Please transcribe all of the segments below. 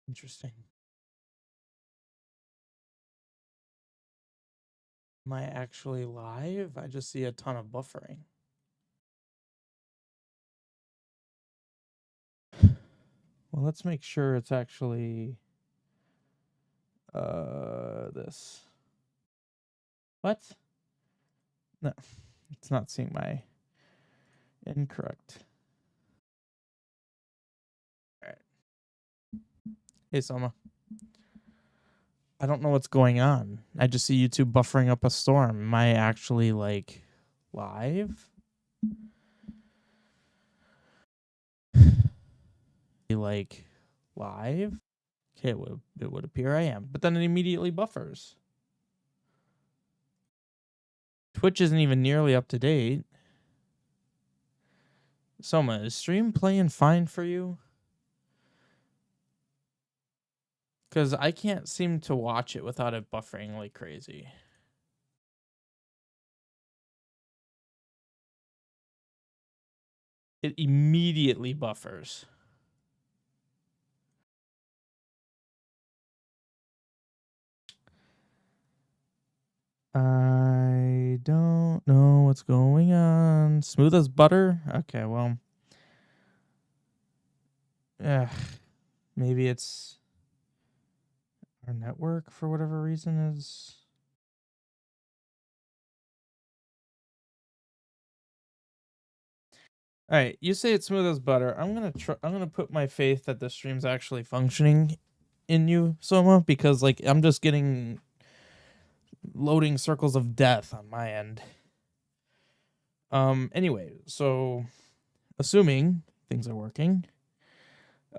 Interesting. Am I actually live? I just see a ton of buffering. Well, let's make sure it's actually this. What? No, it's not seeing my incorrect. All right. Hey, Soma. I don't know what's going on. I just see YouTube buffering up a storm. Am I actually like live? Like live? Okay, it would appear I am, but then it immediately buffers. Twitch isn't even nearly up to date. Soma, is stream playing fine for you? Because I can't seem to watch it without it buffering like crazy. It immediately buffers. I don't know what's going on. Smooth as butter? Okay, well. Maybe it's our network for whatever reason is. All right, you say it's smooth as butter. I'm gonna put my faith that the stream's actually functioning in you, Soma, because like I'm just getting loading circles of death on my end. Anyway, so assuming things are working,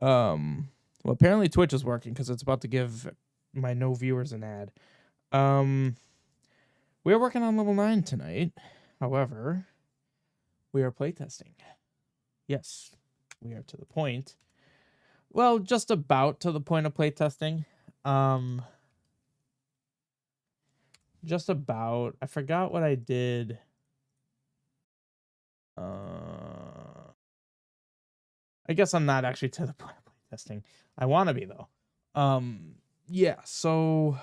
well, apparently Twitch is working because it's about to give my no viewers an ad. We're working on level 9 tonight. However, we are playtesting. Yes, we are to the point. Well, just about to the point of playtesting. Just about. I forgot what I did. I guess I'm not actually to the point of playtesting. I want to be though. Yeah, so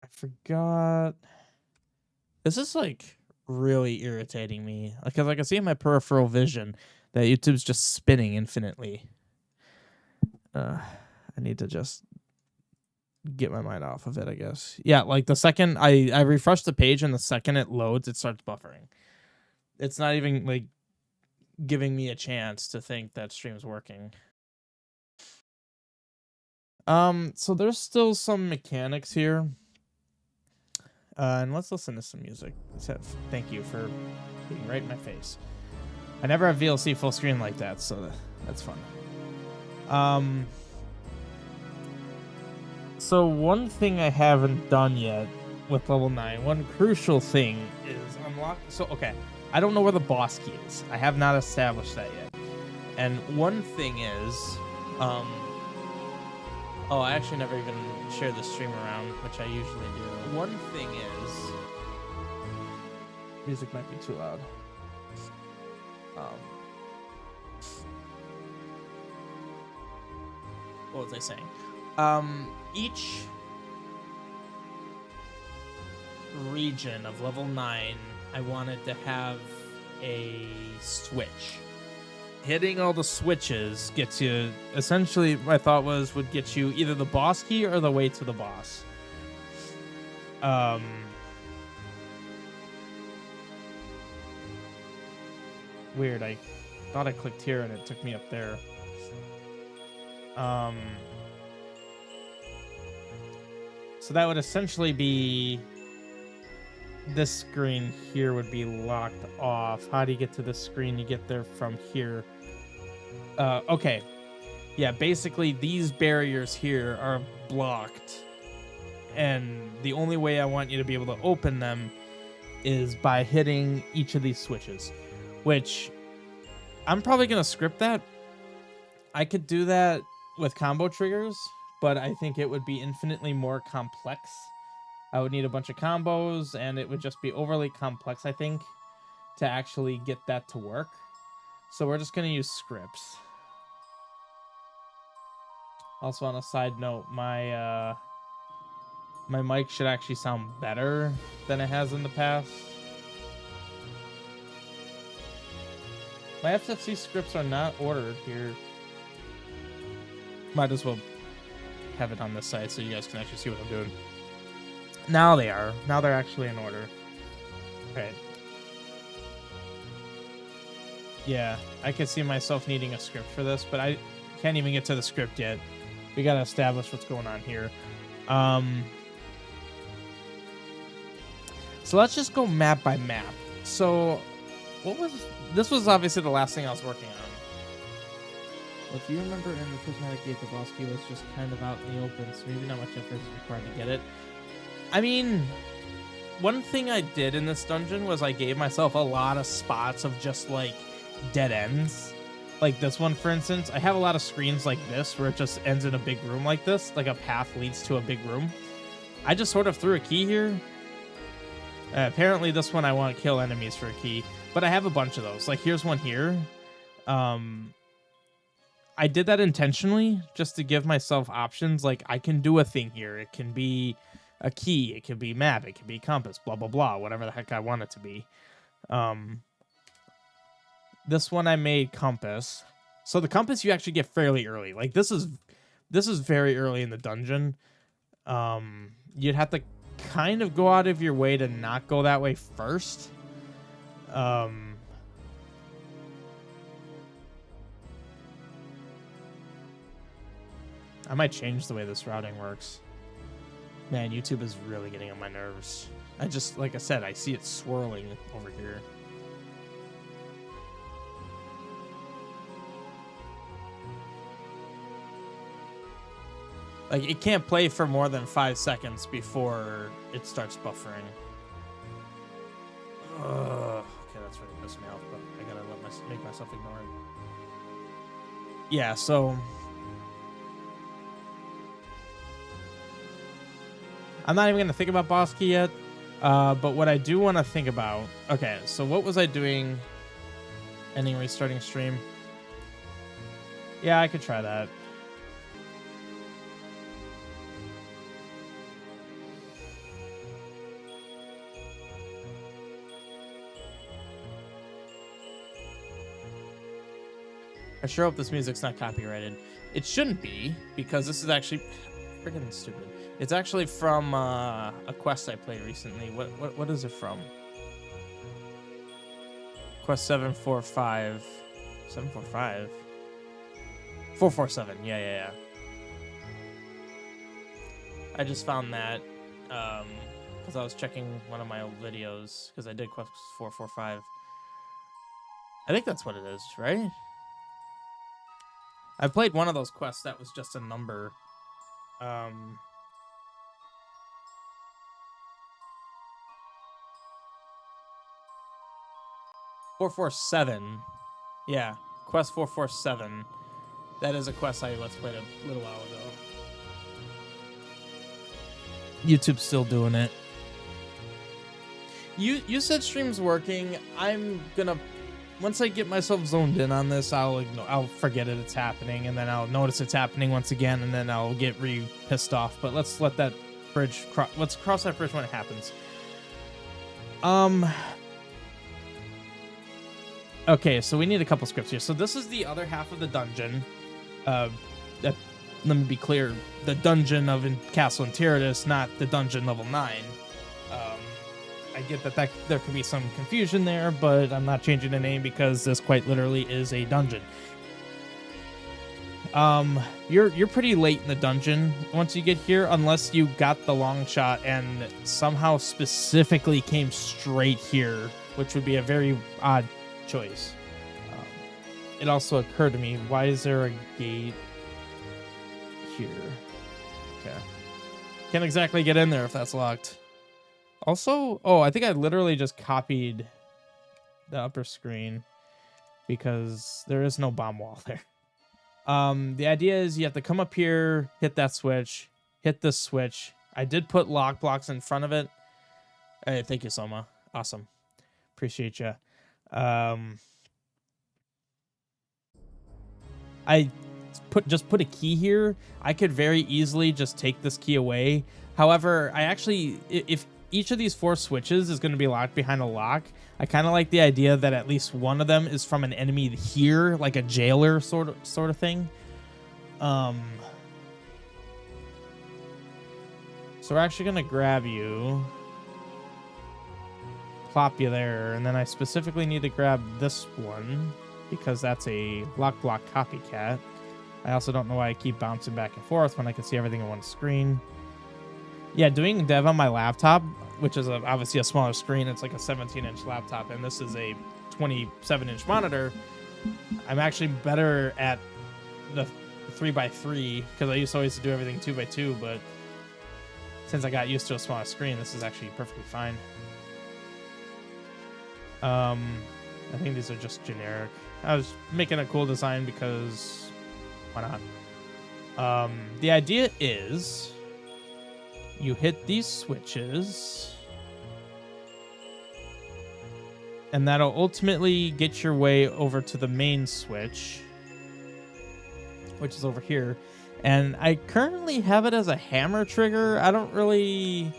I forgot. This is like really irritating me because I can see in my peripheral vision that YouTube's just spinning infinitely. I need to just get my mind off of it, I guess. Yeah, like the second I refresh the page and the second it loads, it starts buffering. It's not even like giving me a chance to think that stream's working. So there's still some mechanics here. And let's listen to some music. Thank you for being right in my face. I never have VLC full screen like that, so that's fun. So one thing I haven't done yet with level 9, one crucial thing is unlock. So, okay, I don't know where the boss key is. I have not established that yet. And one thing is, oh, I actually never even share the stream around, which I usually do. One thing is, music might be too loud. What was I saying? Each region of level 9, I wanted to have a switch. Hitting all the switches gets you, essentially my thought was, would get you either the boss key or the way to the boss. Weird, I thought I clicked here and it took me up there. So that would essentially be, this screen here would be locked off. How do you get to this screen? You get there from here. Okay. Yeah, basically these barriers here are blocked. And the only way I want you to be able to open them is by hitting each of these switches. Which, I'm probably going to script that. I could do that with combo triggers, but I think it would be infinitely more complex. I would need a bunch of combos, and it would just be overly complex, I think, to actually get that to work. So we're just going to use scripts. Also, on a side note, my mic should actually sound better than it has in the past. My FFC scripts are not ordered here. Might as well have it on this side so you guys can actually see what I'm doing. Now they are. Now they're actually in order. Okay. Yeah, I could see myself needing a script for this, but I can't even get to the script yet. We gotta establish what's going on here. So let's just go map by map. So this was obviously the last thing I was working on. Well, if you remember in the prismatic gate, the boss key was just kind of out in the open, so maybe not much effort is required to get it. I mean, one thing I did in this dungeon was I gave myself a lot of spots of just like dead ends. Like this one, for instance, I have a lot of screens like this where it just ends in a big room like this, like a path leads to a big room. I just sort of threw a key here. Apparently this one I want to kill enemies for a key, but I have a bunch of those. Like here's one here. I did that intentionally just to give myself options. Like I can do a thing here. It can be a key. It can be map. It can be compass. Blah, blah, blah. Whatever the heck I want it to be. This one I made compass. So the compass you actually get fairly early. Like this is very early in the dungeon. You'd have to kind of go out of your way to not go that way first. I might change the way this routing works. Man, YouTube is really getting on my nerves. I just, like I said, I see it swirling over here. Like, it can't play for more than 5 seconds before it starts buffering. Ugh. Okay, that's really pissed me off, but I gotta make myself ignore it. Yeah, so I'm not even gonna think about boss key yet. But what I do want to think about. Okay, so what was I doing? Ending, restarting stream. Yeah, I could try that. I sure hope this music's not copyrighted. It shouldn't be, because this is actually freaking stupid. It's actually from a quest I played recently. What is it from? Quest 745. 745? 447. Yeah. I just found that because I was checking one of my old videos, because I did Quest 445. I think that's what it is, right? I played one of those quests that was just a number. 447. Yeah, quest 447. That is a quest I let's played a little while ago. YouTube's still doing it. You said stream's working. I'm gonna, once I get myself zoned in on this, I'll forget it's happening, and then I'll notice it's happening once again, and then I'll get pissed off. But let's let that bridge let's cross that bridge when it happens. Okay, so we need a couple scripts here. So this is the other half of the dungeon. Let me be clear: the dungeon of Castle Interitus, not the dungeon level 9. I get that there could be some confusion there, but I'm not changing the name because this quite literally is a dungeon. You're pretty late in the dungeon once you get here, unless you got the long shot and somehow specifically came straight here, which would be a very odd choice. It also occurred to me, why is there a gate here? Okay. Can't exactly get in there if that's locked. Also, I think I literally just copied the upper screen because there is no bomb wall there. The idea is you have to come up here, hit that switch, hit this switch. I did put lock blocks in front of it. Hey, thank you, Soma. Awesome. Appreciate you. I just put a key here, I could very easily just take this key away. However, I actually, if each of these 4 switches is going to be locked behind a lock, I kind of like the idea that at least one of them is from an enemy here, like a jailer sort of thing. So we're actually going to grab you, plop you there, and then I specifically need to grab this one because that's a lock block copycat. I also don't know why I keep bouncing back and forth when I can see everything on one screen. Yeah, doing dev on my laptop, which is obviously a smaller screen, it's like a 17-inch laptop, and this is a 27-inch monitor. I'm actually better at the 3x3 because I used to always do everything 2x2, but since I got used to a smaller screen, this is actually perfectly fine. I think these are just generic. I was making a cool design because why not? The idea is you hit these switches and that'll ultimately get your way over to the main switch, which is over here. And I currently have it as a hammer trigger. I don't really...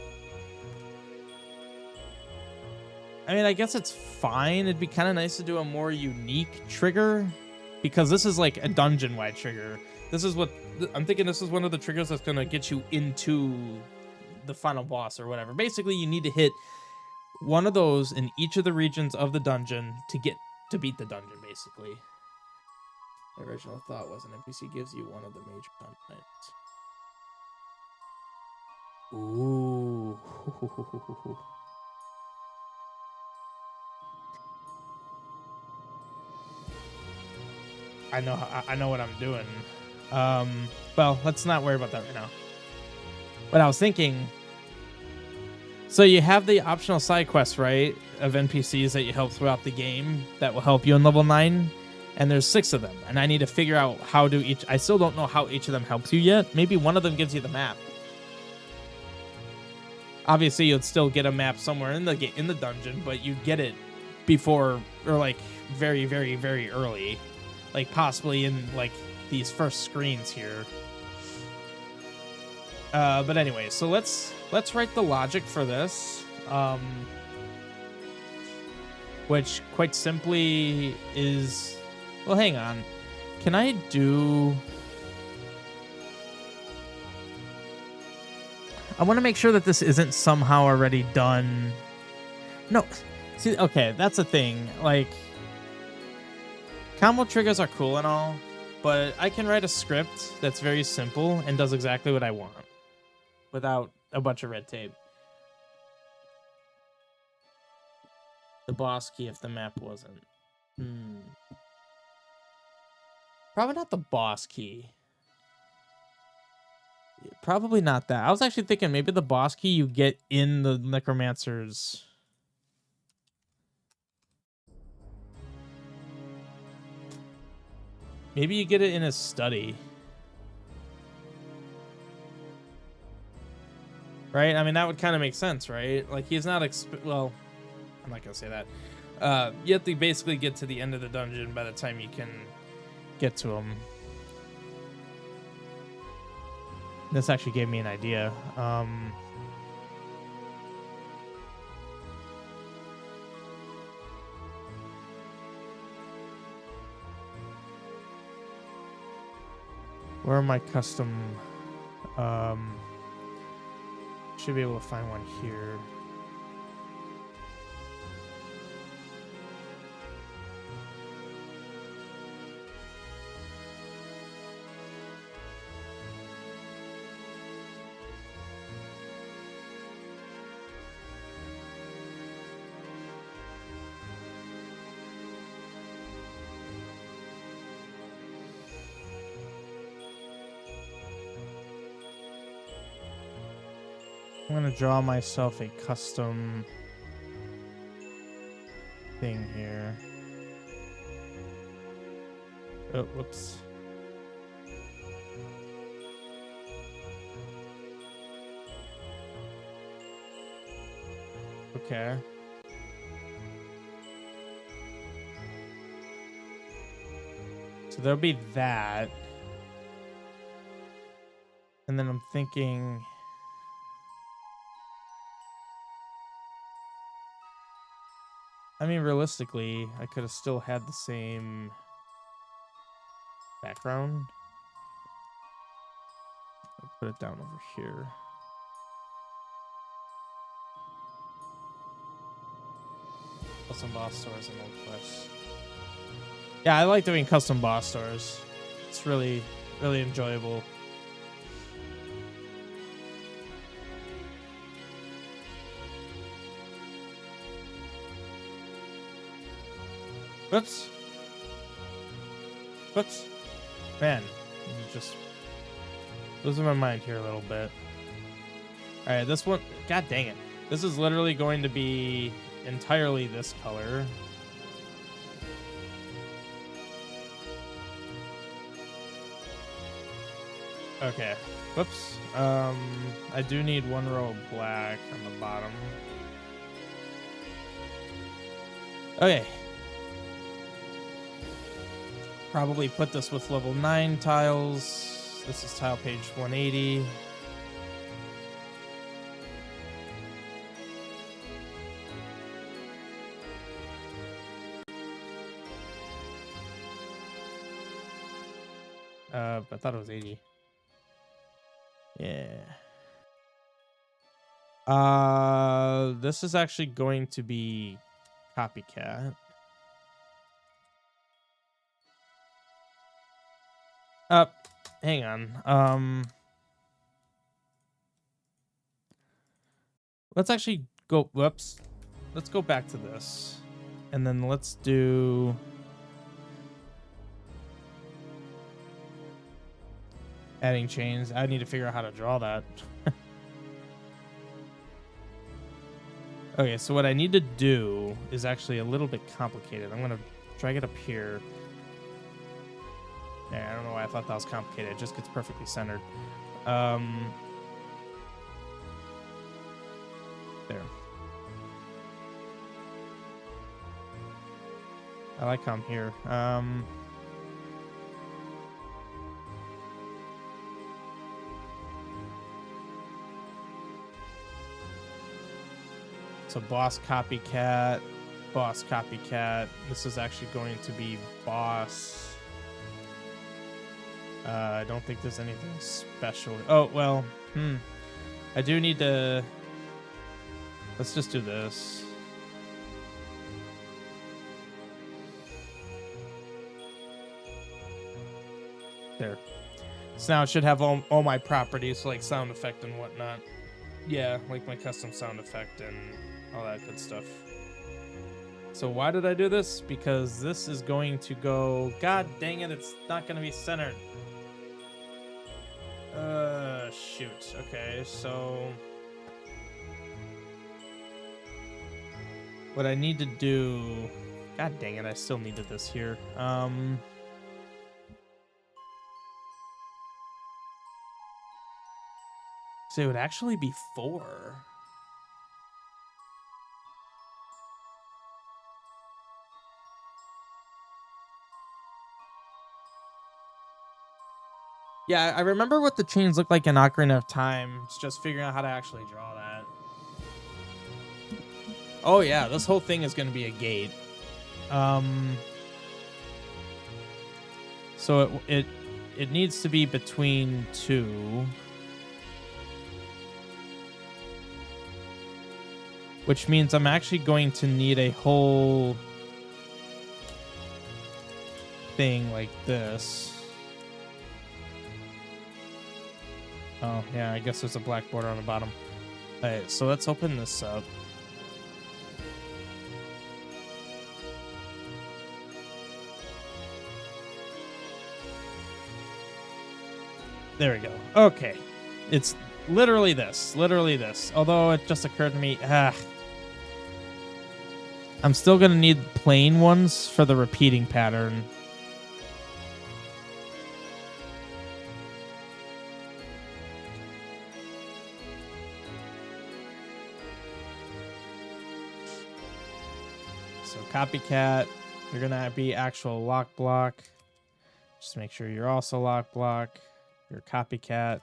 I mean, I guess it's fine. It'd be kind of nice to do a more unique trigger because this is like a dungeon-wide trigger. This is what... I'm thinking this is one of the triggers that's going to get you into the final boss or whatever. Basically, you need to hit one of those in each of the regions of the dungeon to beat the dungeon, basically. The original thought was an NPC gives you one of the major dungeon items. Ooh. I know what I'm doing. Well, let's not worry about that right now. But I was thinking, so you have the optional side quests, right, of NPCs that you help throughout the game that will help you in level 9, and there's 6 of them, and I need to figure out how to each. I still don't know how each of them helps you yet. Maybe one of them gives you the map. Obviously, you'd still get a map somewhere in the dungeon, but you get it before or like very, very, very early. Like possibly in like these first screens here. But anyway, so let's write the logic for this, which quite simply is, well, hang on. Can I do? I want to make sure that this isn't somehow already done. No, see, okay, that's the thing. Like, combo triggers are cool and all, but I can write a script that's very simple and does exactly what I want without a bunch of red tape. The boss key if the map wasn't. Probably not the boss key. Probably not that. I was actually thinking maybe the boss key you get in the Necromancer's... Maybe you get it in his study. Right? I mean, that would kind of make sense, right? Like, he's not... well, I'm not going to say that. You have to basically get to the end of the dungeon by the time you can get to him. This actually gave me an idea. Where are my custom? Should be able to find one here. I'm gonna draw myself a custom thing here. Oh, whoops. Okay. So there'll be that. And then I'm thinking... I mean, realistically, I could have still had the same background. I'll put it down over here. Custom boss stores and Old Quest. Yeah, I like doing custom boss stores. It's really, really enjoyable. Whoops. Whoops. Man, I'm just losing my mind here a little bit. Alright, this one... God dang it. This is literally going to be entirely this color. Okay. Whoops. I do need one row of black on the bottom. Okay. Probably put this with level 9 tiles. This is tile page 180. I thought it was 80. Yeah. This is actually going to be copycat. Hang on. Let's actually go, whoops. Let's go back to this. And then let's do... adding chains. I need to figure out how to draw that. Okay, so what I need to do is actually a little bit complicated. I'm going to drag it up here. Yeah, I don't know why I thought that was complicated. It just gets perfectly centered. There. I like how I'm here. So boss copycat, boss copycat. This is actually going to be boss. I don't think there's anything special. Oh, well, I do need to... Let's just do this. There. So now it should have all my properties, like sound effect and whatnot. Yeah, like my custom sound effect and all that good stuff. So why did I do this? Because this is going to go... God dang it, it's not going to be centered. Shoot. Okay, so... what I need to do... God dang it, I still needed this here. So it would actually be 4. Yeah, I remember what the chains look like in Ocarina of Time. It's just figuring out how to actually draw that. Oh yeah, this whole thing is going to be a gate. So it needs to be between 2. Which means I'm actually going to need a whole thing like this. Oh, yeah, I guess there's a black border on the bottom. Alright, so let's open this up. There we go. Okay. It's literally this. Literally this. Although it just occurred to me, I'm still going to need plain ones for the repeating pattern. So copycat, you're going to be actual lock block. Just make sure you're also lock block. You're copycat.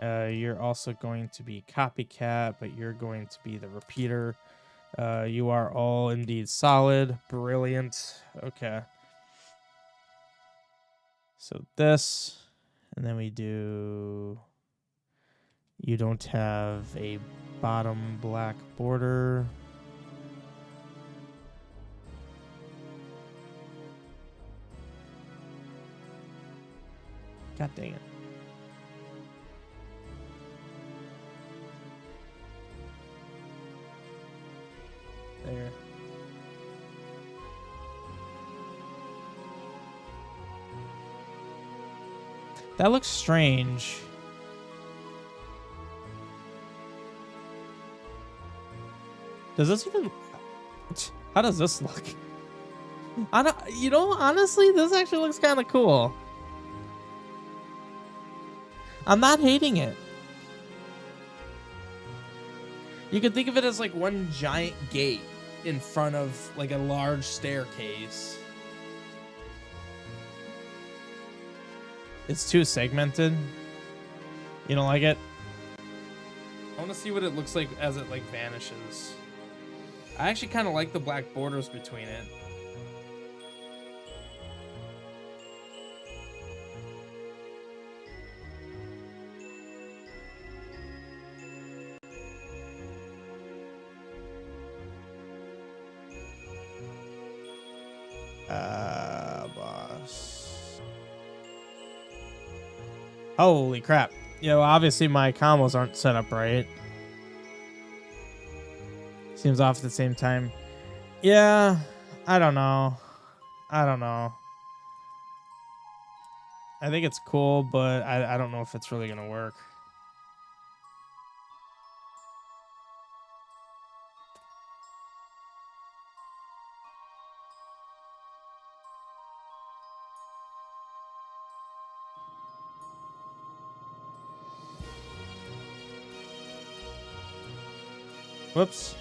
You're also going to be copycat, but you're going to be the repeater. You are all indeed solid. Brilliant. Okay. So this, and then we do... You don't have a bottom black border. God dang it. There. That looks strange. Does this even... How does this look? You know, honestly, this actually looks kind of cool. I'm not hating it. You could think of it as like one giant gate in front of like a large staircase. It's too segmented. You don't like it? I want to see what it looks like as it like vanishes. I actually kind of like the black borders between it. Boss. Holy crap. You know, obviously my combos aren't set up right. Seems off at the same time. Yeah, I don't know. I think it's cool, but I don't know if it's really gonna work. Whoops.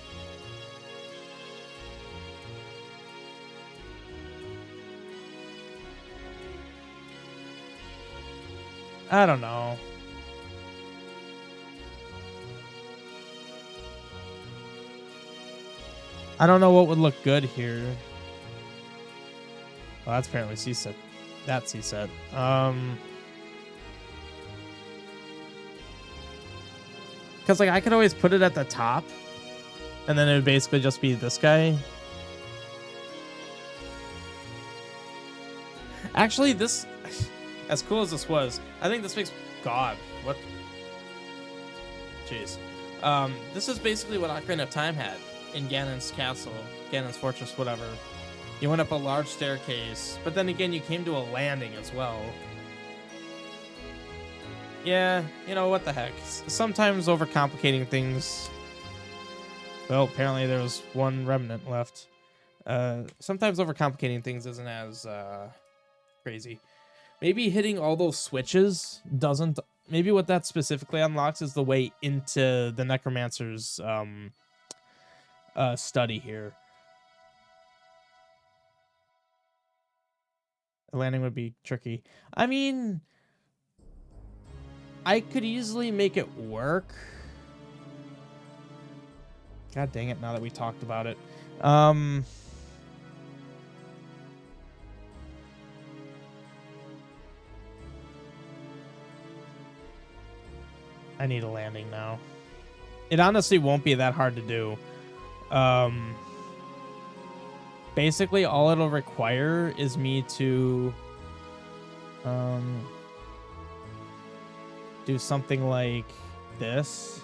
I don't know. I don't know what would look good here. Well, that's apparently C-set. That's C-set. Because, like, I could always put it at the top. And then it would basically just be this guy. Actually, this... As cool as this was, I think this makes... God, what? Jeez. This is basically what Ocarina of Time had in Ganon's castle, Ganon's fortress, whatever. You went up a large staircase, but then again, you came to a landing as well. Yeah, you know, what the heck. Sometimes overcomplicating things... Well, apparently there was one remnant left. Sometimes overcomplicating things isn't as crazy. Maybe hitting all those switches doesn't... Maybe what that specifically unlocks is the way into the Necromancer's study here. The landing would be tricky. I mean... I could easily make it work. God dang it, now that we talked about it. I need a landing now. It honestly won't be that hard to do. Basically, all it'll require is me to do something like this.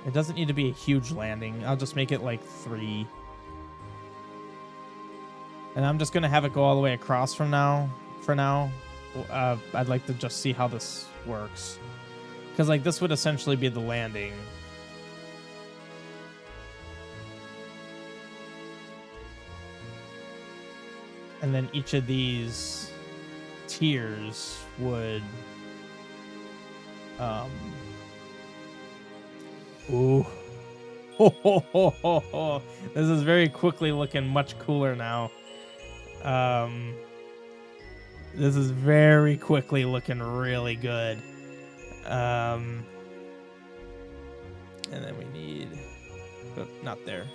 It doesn't need to be a huge landing. I'll just make it like 3. And I'm just going to have it go all the way across from now. For now, I'd like to just see how this works. Because like this would essentially be the landing. And then each of these tiers would... Ooh. This is very quickly looking much cooler now. This is very quickly looking really good. And then we need... Oh, not there.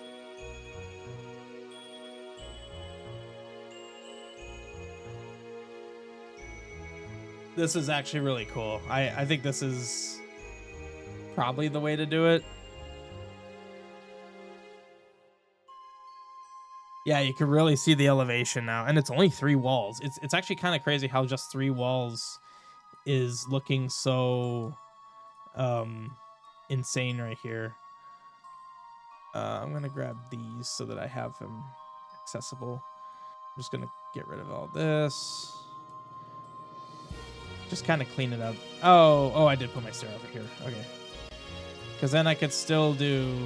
This is actually really cool. I think this is probably the way to do it. Yeah, you can really see the elevation now, and it's only 3 walls. It's actually kind of crazy how just 3 walls is looking so insane right here. I'm gonna grab these so that I have them accessible. I'm just gonna get rid of all this. Just kind of clean it up. Oh, I did put my stair over here. Okay. Because then I could still do...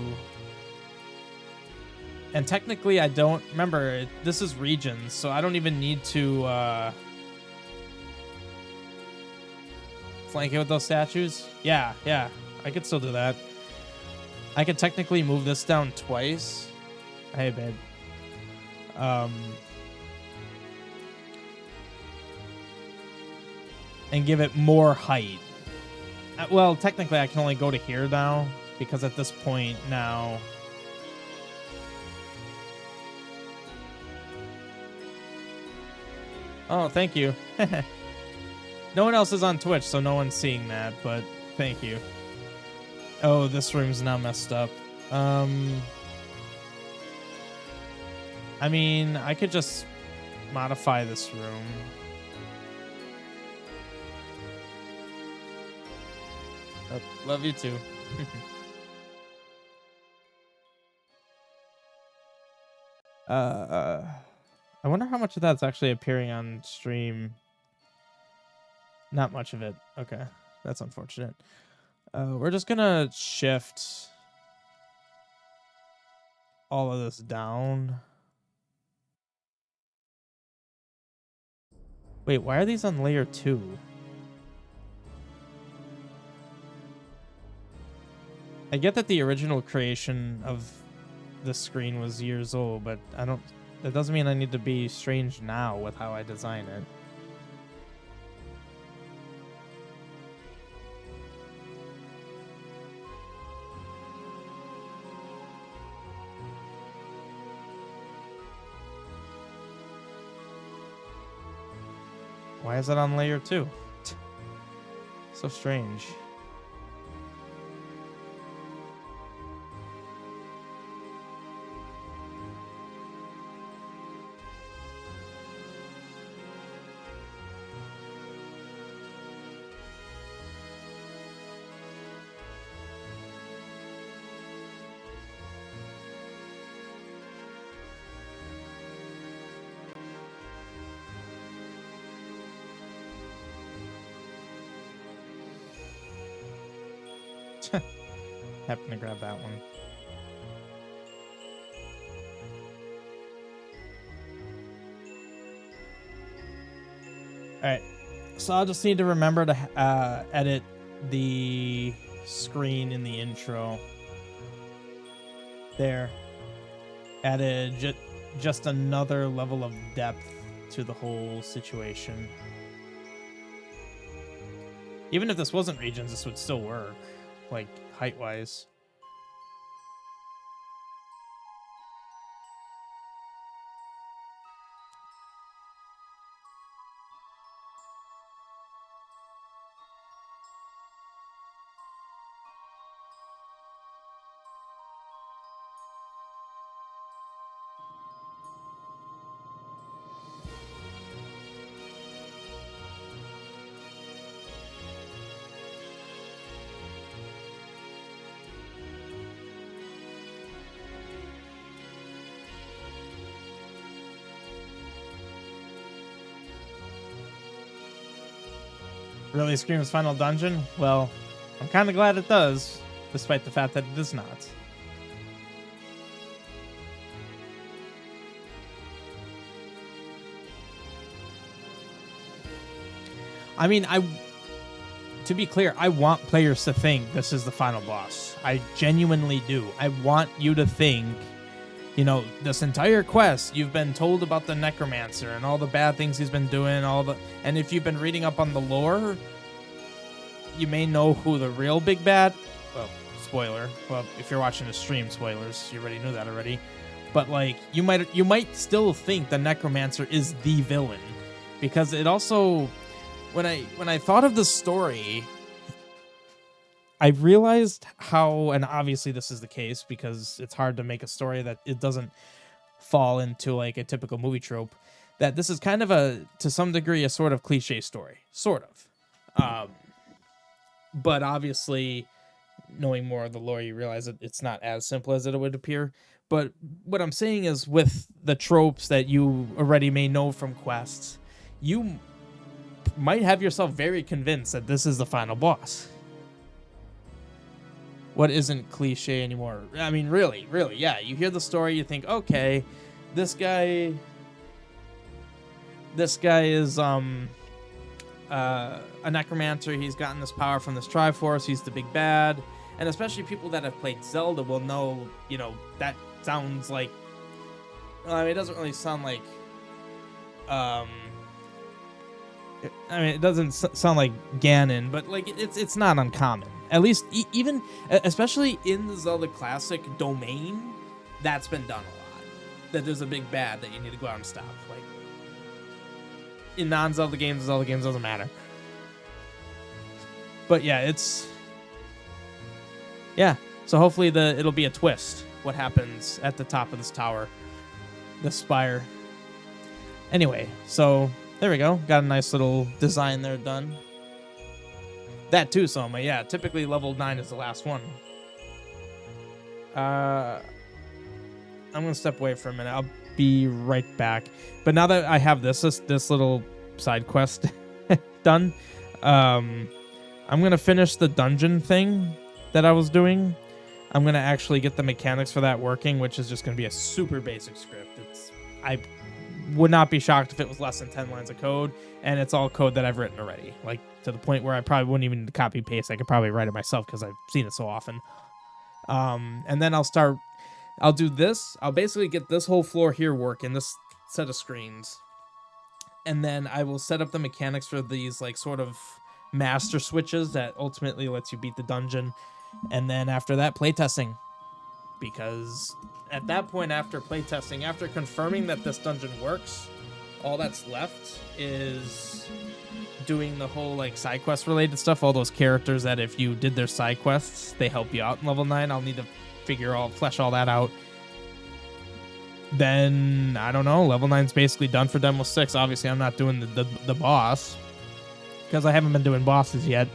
And technically, I don't... Remember, this is regions, so I don't even need to flank it with those statues. Yeah. I could still do that. I could technically move this down twice. Hey, babe. And give it more height. Well, technically, I can only go to here now, because at this point now... Oh, thank you. No one else is on Twitch, so no one's seeing that, but thank you. Oh, this room's now messed up. I mean, I could just modify this room. Oh, love you too. I wonder how much of that's actually appearing on stream. Not much of it. Okay, that's unfortunate. We're just gonna shift all of this down. Wait, why are these on layer 2? I get that the original creation of the screen was years old, but that doesn't mean I need to be strange now with how I design it. Why is it on layer 2? So strange. Happen to grab that one. Alright, so I'll just need to remember to edit the screen in the intro. There. Added just another level of depth to the whole situation. Even if this wasn't regions, this would still work. Like, height-wise. Really screams final dungeon? Well, I'm kind of glad it does, despite the fact that it does not. I mean, to be clear, I want players to think this is the final boss. I genuinely do. I want you to think you know, this entire quest, you've been told about the Necromancer and all the bad things he's been doing, and if you've been reading up on the lore, you may know who the real big bad, well, spoiler, well, if you're watching the stream, spoilers, you already knew that already, but like, you might still think the Necromancer is the villain, because it also, when I thought of the story, I realized how, and obviously this is the case because it's hard to make a story that it doesn't fall into like a typical movie trope, that this is kind of to some degree, a sort of cliche story, sort of. But obviously, knowing more of the lore, you realize that it's not as simple as it would appear. But what I'm saying is, with the tropes that you already may know from quests, you might have yourself very convinced that this is the final boss. What isn't cliche anymore? I mean, really, yeah. You hear the story, you think, okay, this guy is a necromancer. He's gotten this power from this Triforce. He's the big bad, and especially people that have played Zelda will know. You know, that sounds like. Well, I mean, it doesn't really sound like. I mean, it doesn't sound like Ganon, but like it's not uncommon. At least, even especially in the Zelda Classic domain, that's been done a lot. That there's a big bad that you need to go out and stop. Like in non-Zelda games, Zelda games doesn't matter. But yeah, So hopefully it'll be a twist. What happens at the top of this tower, the spire. Anyway, so there we go. Got a nice little design there done. That too, Soma. Yeah, typically level 9 is the last one. I'm going to step away for a minute. I'll be right back. But now that I have this little side quest done, I'm going to finish the dungeon thing that I was doing. I'm going to actually get the mechanics for that working, which is just going to be a super basic script. I would not be shocked if it was less than 10 lines of code, and it's all code that I've written already, like to the point where I probably wouldn't even need to copy paste. I could probably write it myself because I've seen it so often. And then I'll do this. I'll basically get this whole floor here working, this set of screens, and then I will set up the mechanics for these like sort of master switches that ultimately lets you beat the dungeon. And then after that, playtesting, because at that point, after playtesting, after confirming that this dungeon works, all that's left is doing the whole like side quest related stuff. All those characters that if you did their side quests, they help you out in level 9. I'll need to flesh all that out. Then I don't know. Level 9's basically done for Demo 6. Obviously, I'm not doing the boss because I haven't been doing bosses yet.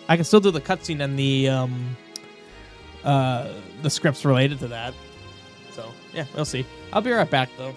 I can still do the cutscene and the scripts related to that. So, yeah, we'll see. I'll be right back, though.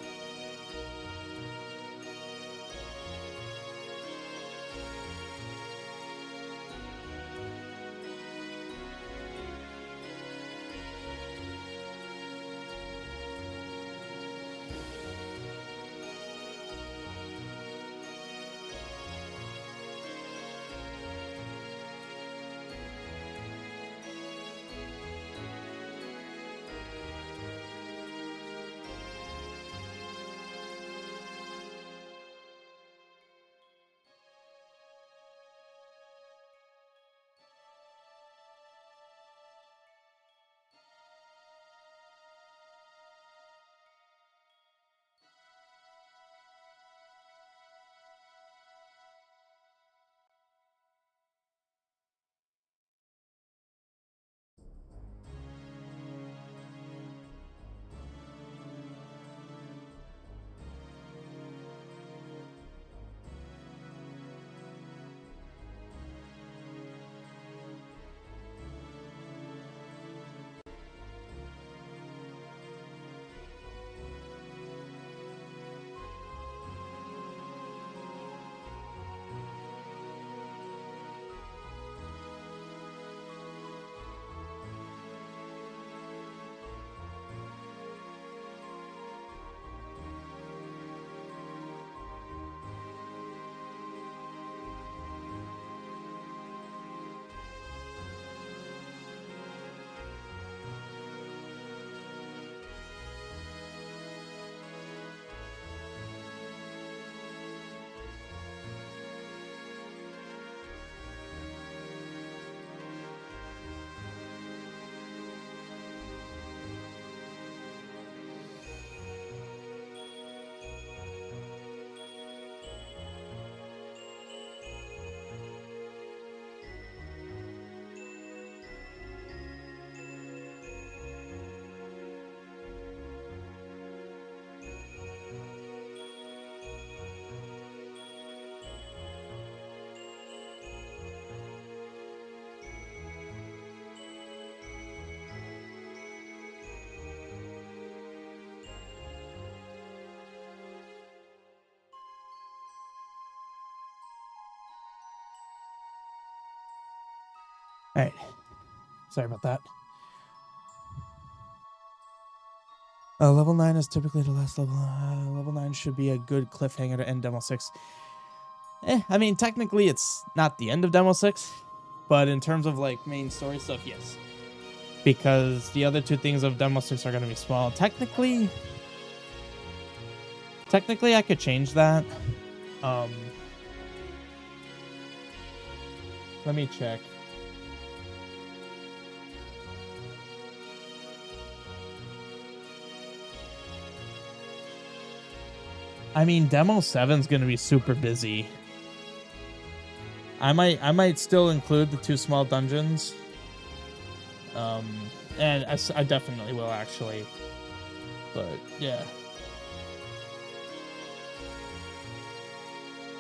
All right. Sorry about that. Level 9 is typically the last level. Level 9 should be a good cliffhanger to end Demo 6. I mean, technically it's not the end of Demo 6, but in terms of like main story stuff, yes. Because the other two things of Demo 6 are going to be small. Technically I could change that. Let me check. I mean, Demo 7's going to be super busy. I might still include the 2 small dungeons. And I definitely will, actually. But, yeah.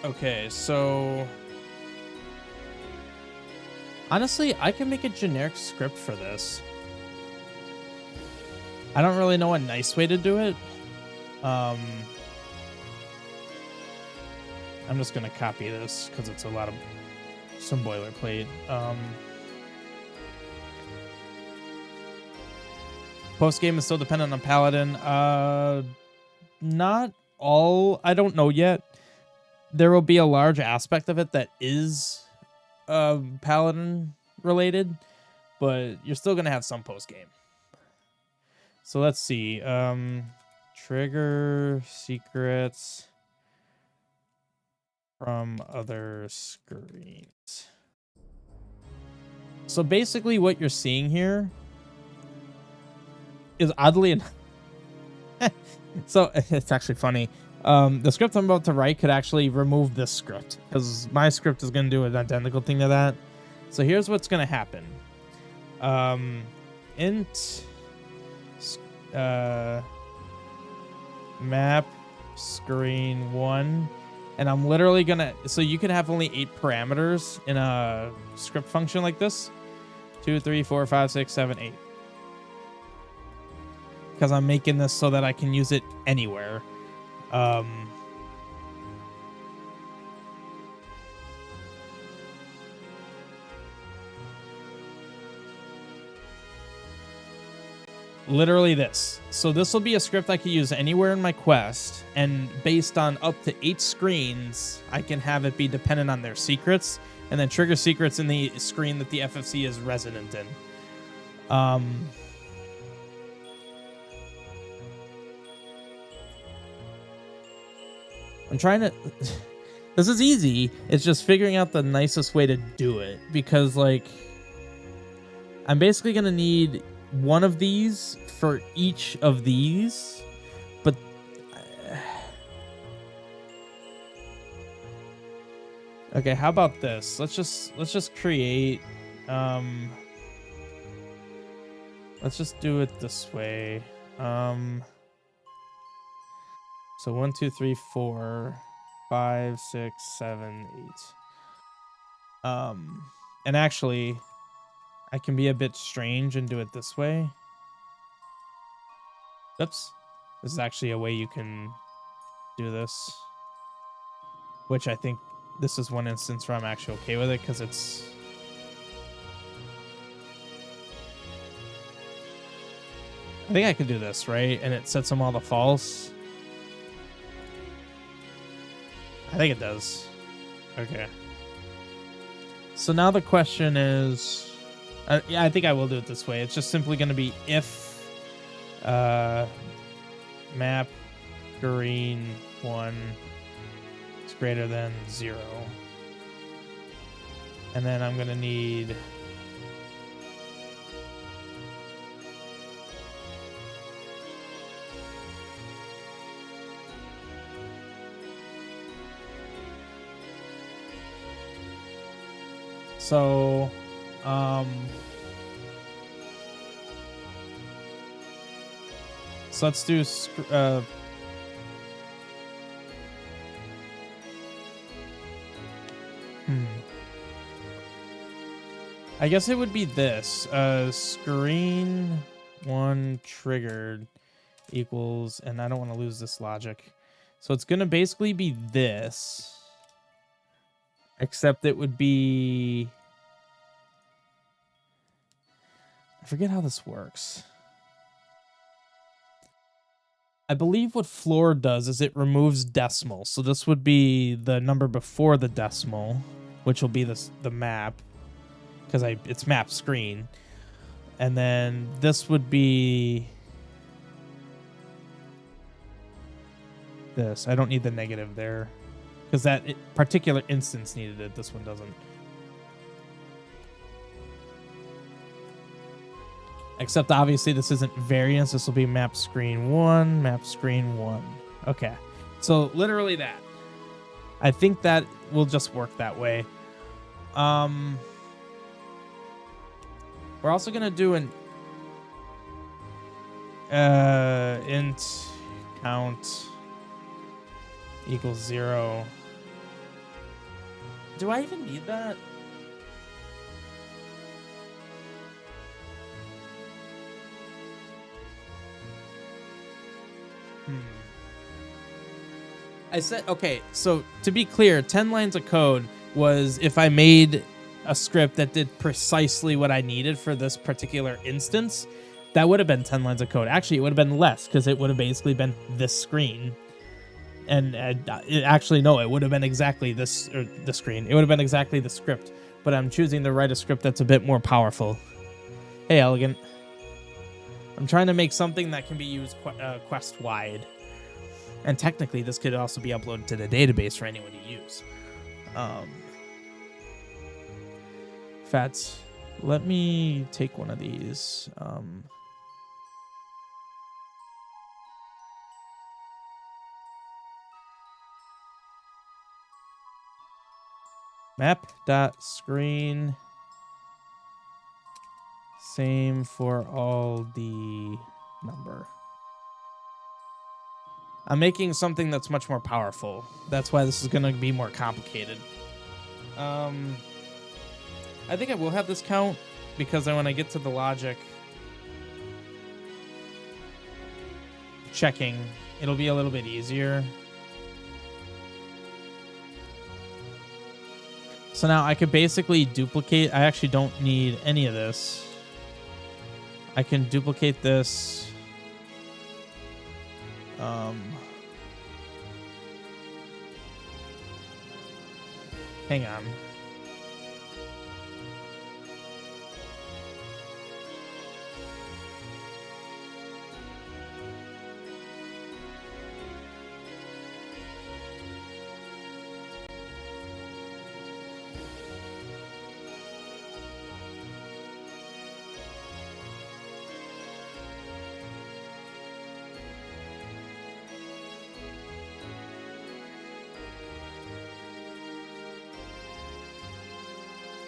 Okay, so... honestly, I can make a generic script for this. I don't really know a nice way to do it. I'm just going to copy this because it's some boilerplate. Post-game is still dependent on Paladin. Not all. I don't know yet. There will be a large aspect of it that is Paladin related, but you're still going to have some post-game. So let's see. Trigger secrets from other screens. So basically what you're seeing here is oddly enough... so it's actually funny. The script I'm about to write could actually remove this script, because my script is going to do an identical thing to that. So here's what's going to happen. Int map screen 1, and I'm literally going to... so you can have only 8 parameters in a script function like this. 2, 3, 4, 5, 6, 7, 8. Because I'm making this so that I can use it anywhere. Literally this. So this will be a script I can use anywhere in my quest, and based on up to 8 screens, I can have it be dependent on their secrets, and then trigger secrets in the screen that the FFC is resident in. I'm trying to... this is easy. It's just figuring out the nicest way to do it, because, like, I'm basically going to need one of these for each of these, but... okay, how about this? Let's just create... let's just do it this way. So 1, 2, 3, 4, 5, 6, 7, 8. And actually, I can be a bit strange and do it this way. Oops. This is actually a way you can do this. Which I think this is one instance where I'm actually okay with it, because it's... I think I could do this, right? And it sets them all to false. I think it does. Okay. So now the question is... yeah, I think I will do it this way. It's just simply going to be if map green 1 is greater than 0. And then I'm going to need... so, so let's do, I guess it would be this, screen 1 triggered equals, and I don't want to lose this logic. So it's going to basically be this, except it would be I forget how this works. I believe what floor does is it removes decimals. So this would be the number before the decimal, which will be the map, because it's map screen. And then this would be this. I don't need the negative there, because that particular instance needed it. This one doesn't. Except obviously this isn't variance. This will be map screen 1, map screen 1. Okay. So literally that. I think that will just work that way. We're also going to do an int count equals 0. Do I even need that? I said, okay, so to be clear, 10 lines of code was if I made a script that did precisely what I needed for this particular instance, that would have been 10 lines of code. Actually, it would have been less, because it would have basically been this screen. And actually, no, it would have been exactly this, or the screen. It would have been exactly the script, but I'm choosing to write a script that's a bit more powerful. Hey, Elegant. I'm trying to make something that can be used quest-wide. And technically, this could also be uploaded to the database for anyone to use. Fats, let me take one of these. Map.screen. Same for all the number. I'm making something that's much more powerful. That's why this is going to be more complicated. I think I will have this count, because then when I get to the logic checking, it'll be a little bit easier. So now I could basically duplicate. I actually don't need any of this. I can duplicate this. Hang on.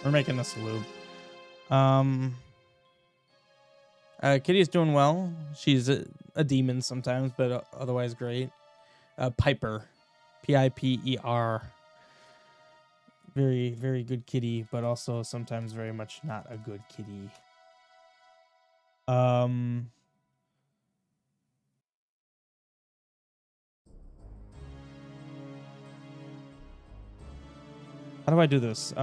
We're making this a loop. Kitty's doing well. She's a demon sometimes, but otherwise great. Piper. Piper. Very, very good kitty, but also sometimes very much not a good kitty. How do I do this?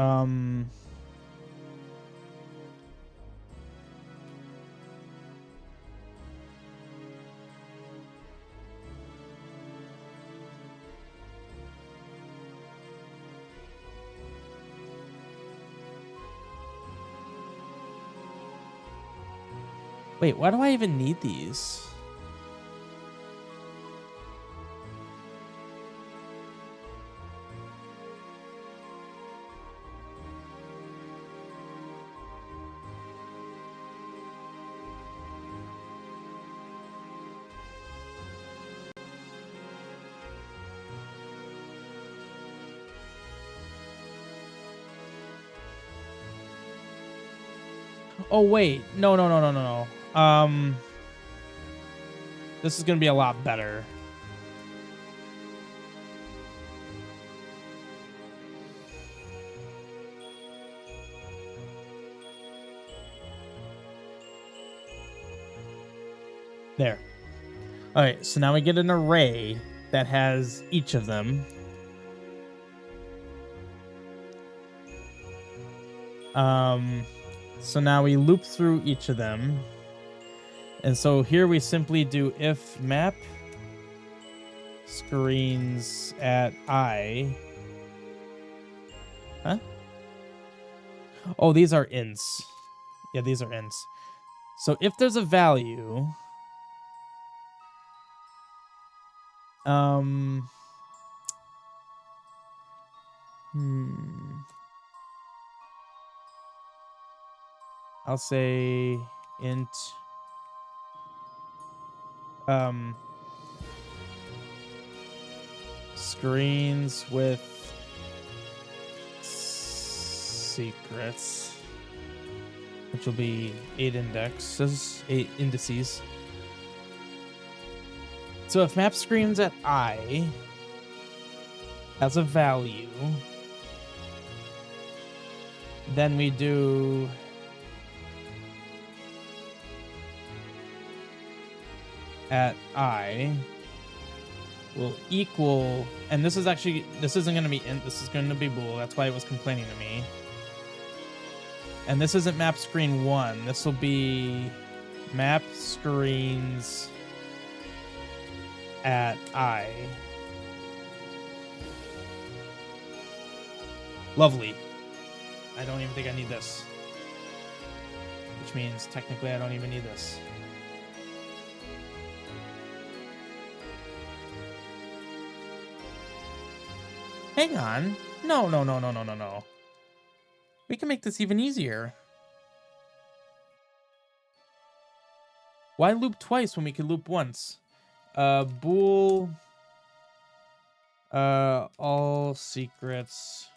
Wait, why do I even need these? Oh, wait. No. This is going to be a lot better. There. All right, so now we get an array that has each of them. So now we loop through each of them. And so here we simply do if map screens at I. Huh? Oh, these are ints. Yeah, these are ints. So if there's a value, I'll say int screens with secrets, which will be 8 indices. So if map screens at I has a value, then we do at I will equal, and this isn't going to be int, this is going to be bool. That's why it was complaining to me. And this isn't map screen 1. This will be map screens at I. Lovely. I don't even think I need this. Which means technically I don't even need this. Hang on. No. We can make this even easier. Why loop twice when we can loop once? Bool. All secrets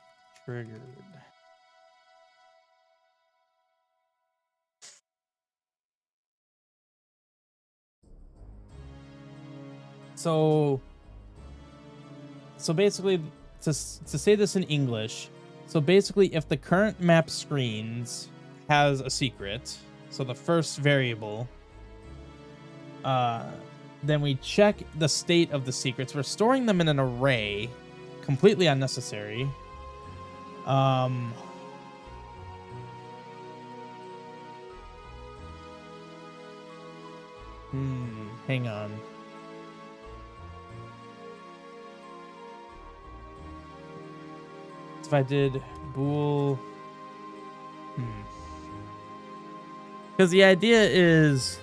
triggered. So basically, to say this in English, so basically if the current map screens has a secret, so the first variable, then we check the state of the secrets. We're storing them in an array, completely unnecessary. Hang on. If I did bool, because the idea is,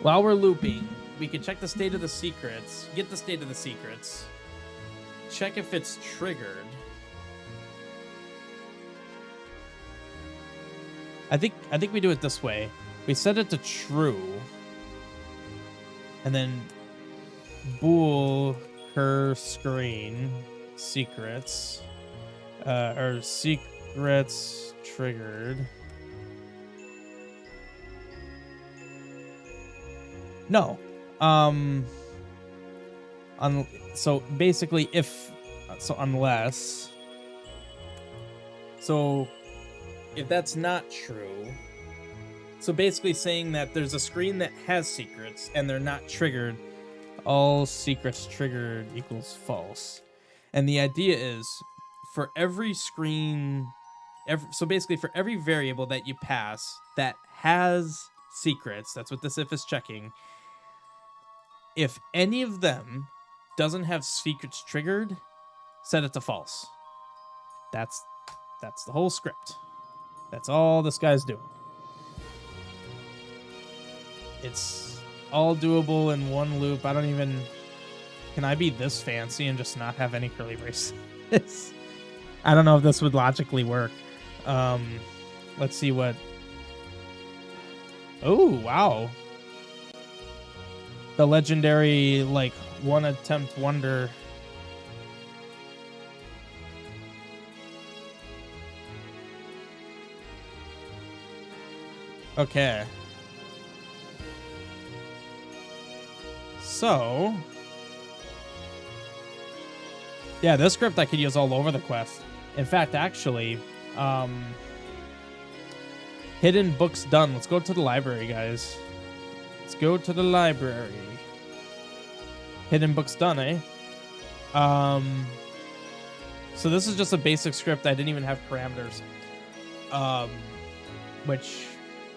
while we're looping, we can check the state of the secrets, get the state of the secrets, check if it's triggered. I think we do it this way. We set it to true, and then bool her screen secrets, or secrets triggered. No. So basically unless, so if that's not true, so basically saying that there's a screen that has secrets and they're not triggered, all secrets triggered equals false. And the idea is, for every screen, so basically for every variable that you pass that has secrets, that's what this if is checking, if any of them doesn't have secrets triggered, set it to false. That's the whole script. That's all this guy's doing. It's all doable in one loop. I don't even... Can I be this fancy and just not have any curly braces? I don't know if this would logically work. Let's see what... Oh, wow. The legendary, like, one attempt wonder. Okay. So, yeah, this script I could use all over the quest. In fact, actually, hidden books done. Let's go to the library, guys. Let's go to the library. Hidden books done, eh? So this is just a basic script. I didn't even have parameters. which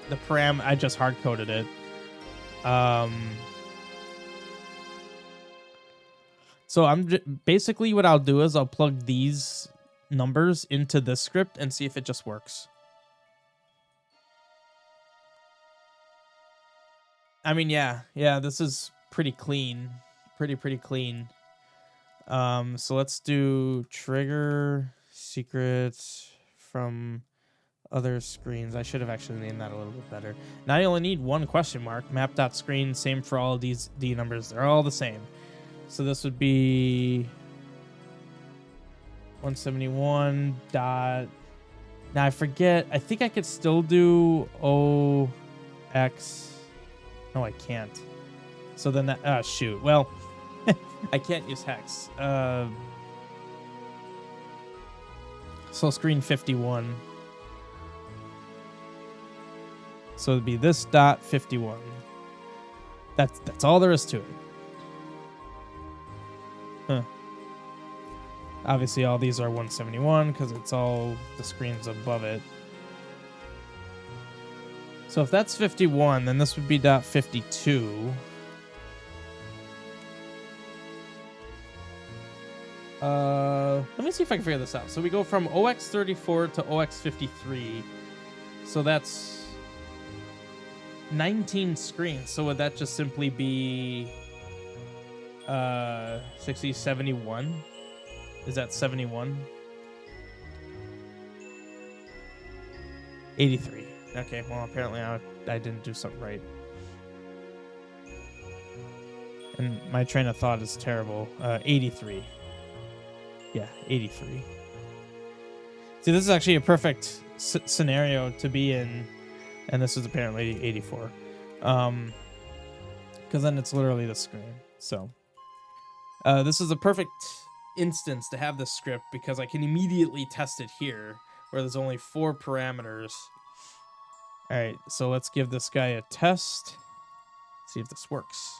the I just hard coded it. So basically what I'll do is I'll plug these numbers into this script and see if it just works. I mean, yeah, this is pretty clean, pretty clean. So let's do trigger secrets from other screens. I should have actually named that a little bit better. Now you only need one question mark. Map.screen, same for all of these D numbers. They're all the same. So this would be 171 dot. Now I forget. I think I could still do OX. No, I can't. So then that, shoot. Well, I can't use hex. So screen 51. So it'd be this dot 51. That's all there is to it. Huh. Obviously all these are 171 because it's all the screens above it. So if that's 51, then this would be dot 52. Let me see if I can figure this out. So we go from OX34 to OX53. So that's 19 screens. So would that just simply be 60, 71? Is that 71? 83. Okay, well, apparently I didn't do something right. And my train of thought is terrible. 83. Yeah, 83. See, this is actually a perfect scenario to be in. And this is apparently 84. Because then it's literally the screen. So, this is a perfect instance to have this script because I can immediately test it here where there's only 4 parameters. All right, so let's give this guy a test. See if this works.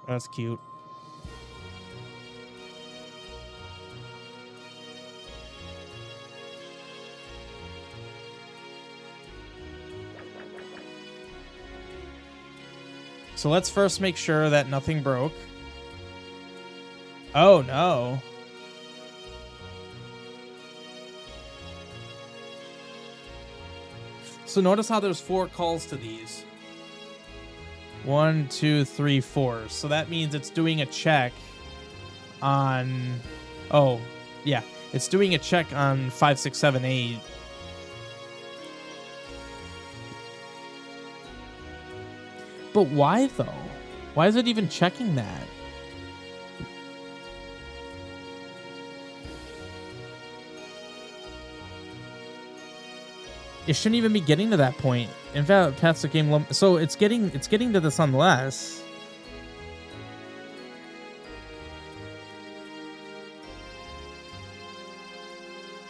That's cute. So let's first make sure that nothing broke. Oh, no. So notice how there's 4 calls to these. 1, 2, 3, 4. So that means it's doing a check on... Oh, yeah. It's doing a check on 5, 6, 7, 8. But why, though? Why is it even checking that? It shouldn't even be getting to that point. In fact, past the game, so it's getting to this unless.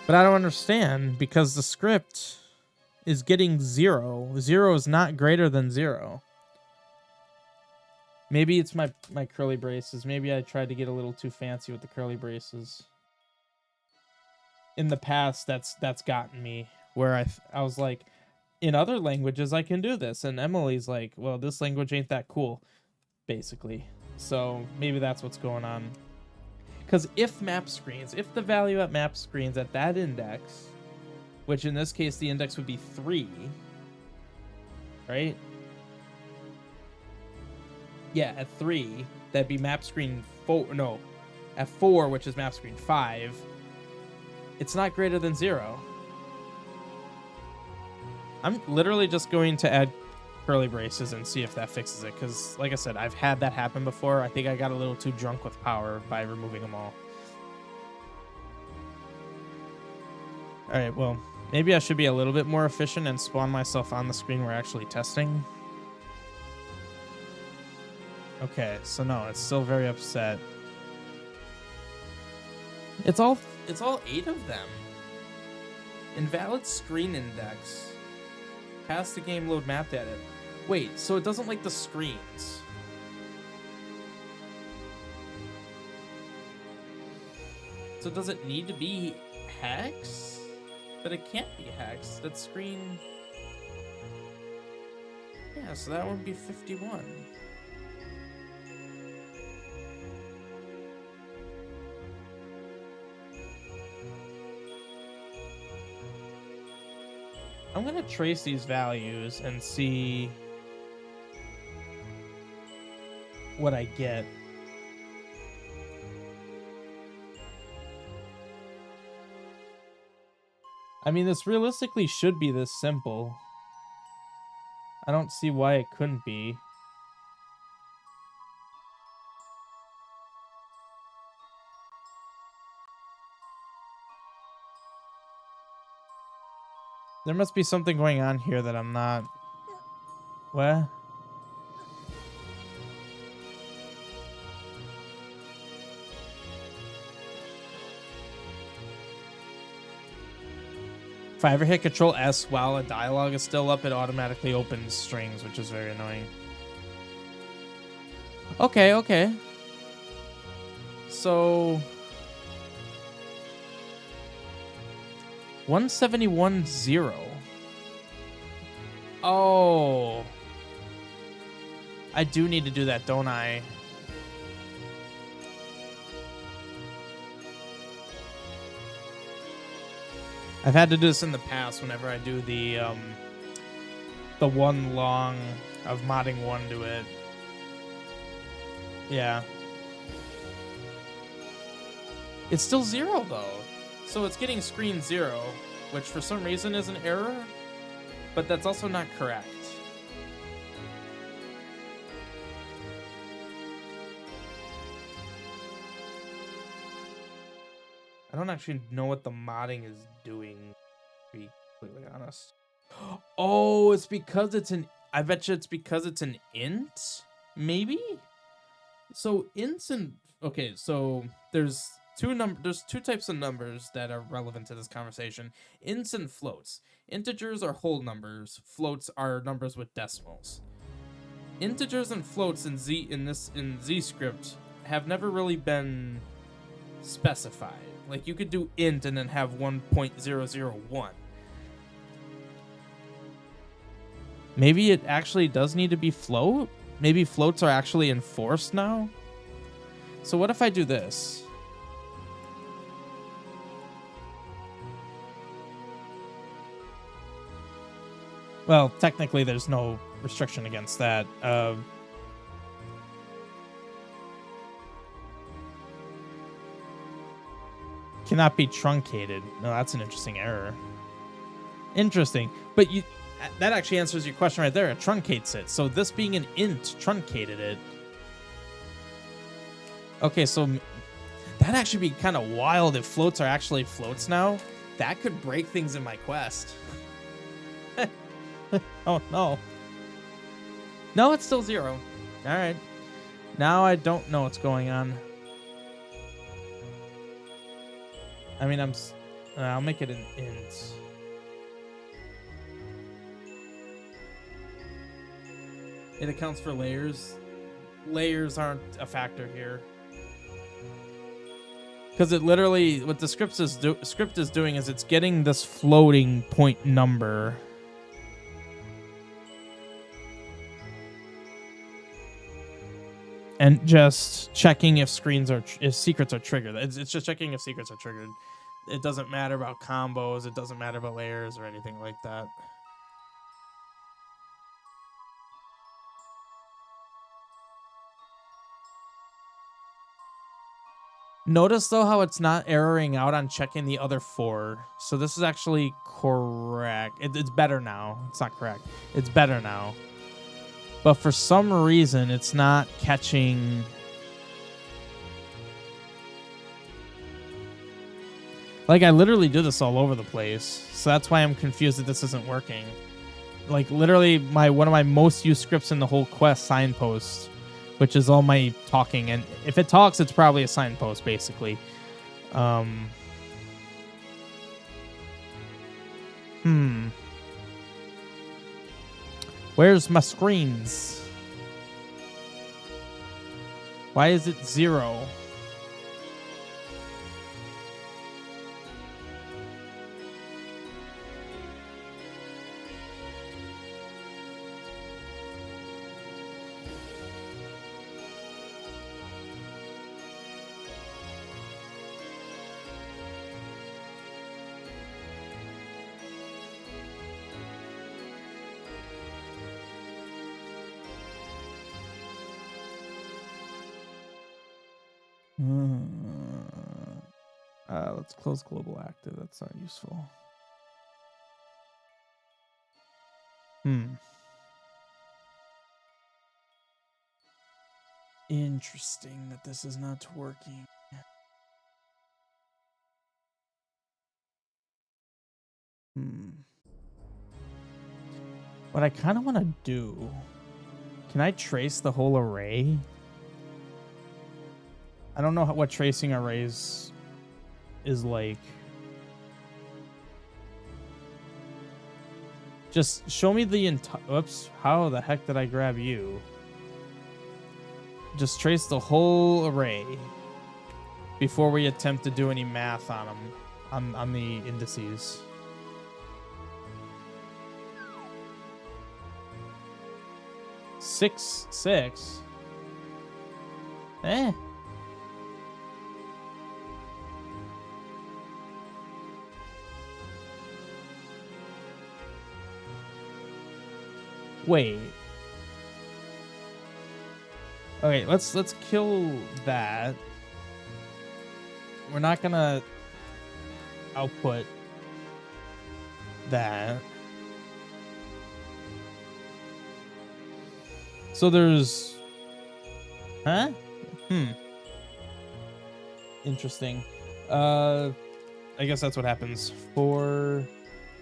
But I don't understand because the script is getting 0. 0 is not greater than 0. Maybe it's my curly braces. Maybe I tried to get a little too fancy with the curly braces. In the past, that's gotten me where I was like, in other languages I can do this, and Emily's like, well, this language ain't that cool, basically. So maybe that's what's going on. Because if the value at map screens at that index, which in this case the index would be 3, right? Yeah, at 3, that'd be map screen 4. No, at 4, which is map screen 5, it's not greater than 0. I'm literally just going to add curly braces and see if that fixes it. Because, like I said, I've had that happen before. I think I got a little too drunk with power by removing them all. All right, well, maybe I should be a little bit more efficient and spawn myself on the screen we're actually testing. Okay, so no, it's still very upset. It's all 8 of them. Invalid screen index. Pass the game load map data. Wait, so it doesn't like the screens. So does it need to be hex? But it can't be hex. That screen... Yeah, so that would be 51. I'm gonna trace these values and see what I get. I mean, this realistically should be this simple. I don't see why it couldn't be. There must be something going on here that I'm not... What? If I ever hit Control S while a dialogue is still up, it automatically opens strings, which is very annoying. Okay, okay. So... 171.0. Oh. I do need to do that, don't I? I've had to do this in the past whenever I do the one long of modding one to it. Yeah. It's still 0 though. So it's getting screen 0, which for some reason is an error, but that's also not correct. I don't actually know what the modding is doing, to be completely honest. Oh, it's because it's an... I bet you it's because it's an int? Maybe? So ints and... Okay, so there's two types of numbers that are relevant to this conversation. Ints and floats. Integers are whole numbers. Floats are numbers with decimals. Integers and floats in Z script have never really been specified. Like you could do int and then have 1.001. Maybe it actually does need to be float? Maybe floats are actually enforced now? So what if I do this? Well, technically there's no restriction against that. Cannot be truncated. No, that's an interesting error. Interesting. But that actually answers your question right there. It truncates it. So this being an int truncated it. Okay, so that'd actually be kind of wild if floats are actually floats now. That could break things in my quest. Oh, no. No, it's still 0. All right. Now I don't know what's going on. I mean, I'll make it an int. It accounts for layers. Layers aren't a factor here. Because it literally, what the script is doing is it's getting this floating point number. And just checking if secrets are triggered. It's just checking if secrets are triggered. It doesn't matter about combos. It doesn't matter about layers or anything like that. Notice, though, how it's not erroring out on checking the other 4. So this is actually correct. It's better now. It's not correct. It's better now. But for some reason, it's not catching... Like, I literally do this all over the place. So that's why I'm confused that this isn't working. Like, literally, one of my most used scripts in the whole quest, signpost, which is all my talking. And if it talks, it's probably a signpost, basically. Where's my screens? Why is it 0? Let's close global active. That's not useful. Interesting that this is not working. What I kind of want to do, can I trace the whole array? I don't know what tracing arrays is like. Just show me the entire... Oops, how the heck did I grab you? Just trace the whole array before we attempt to do any math on them, on the indices. Six. Eh. Wait. Okay, let's kill that. We're not gonna output that. So there's... Huh? Interesting. I guess that's what happens. 4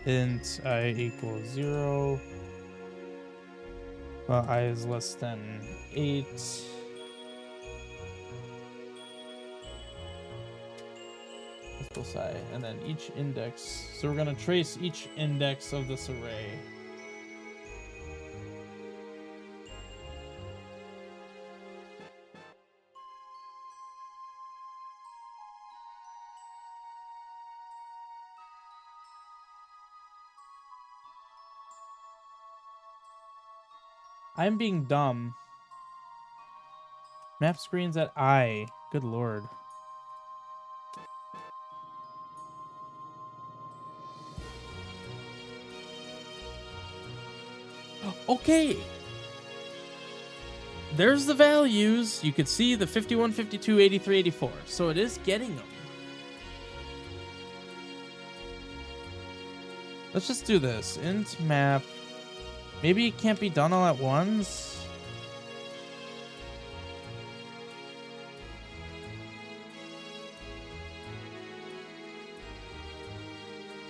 int I equals 0. Well, I is less than 8. And then each index. So we're going to trace each index of this array. I'm being dumb. Map screens at I. Good lord. Okay. There's the values. You could see the 51, 52, 83, 84. So it is getting them. Let's just do this. Int map. Maybe it can't be done all at once.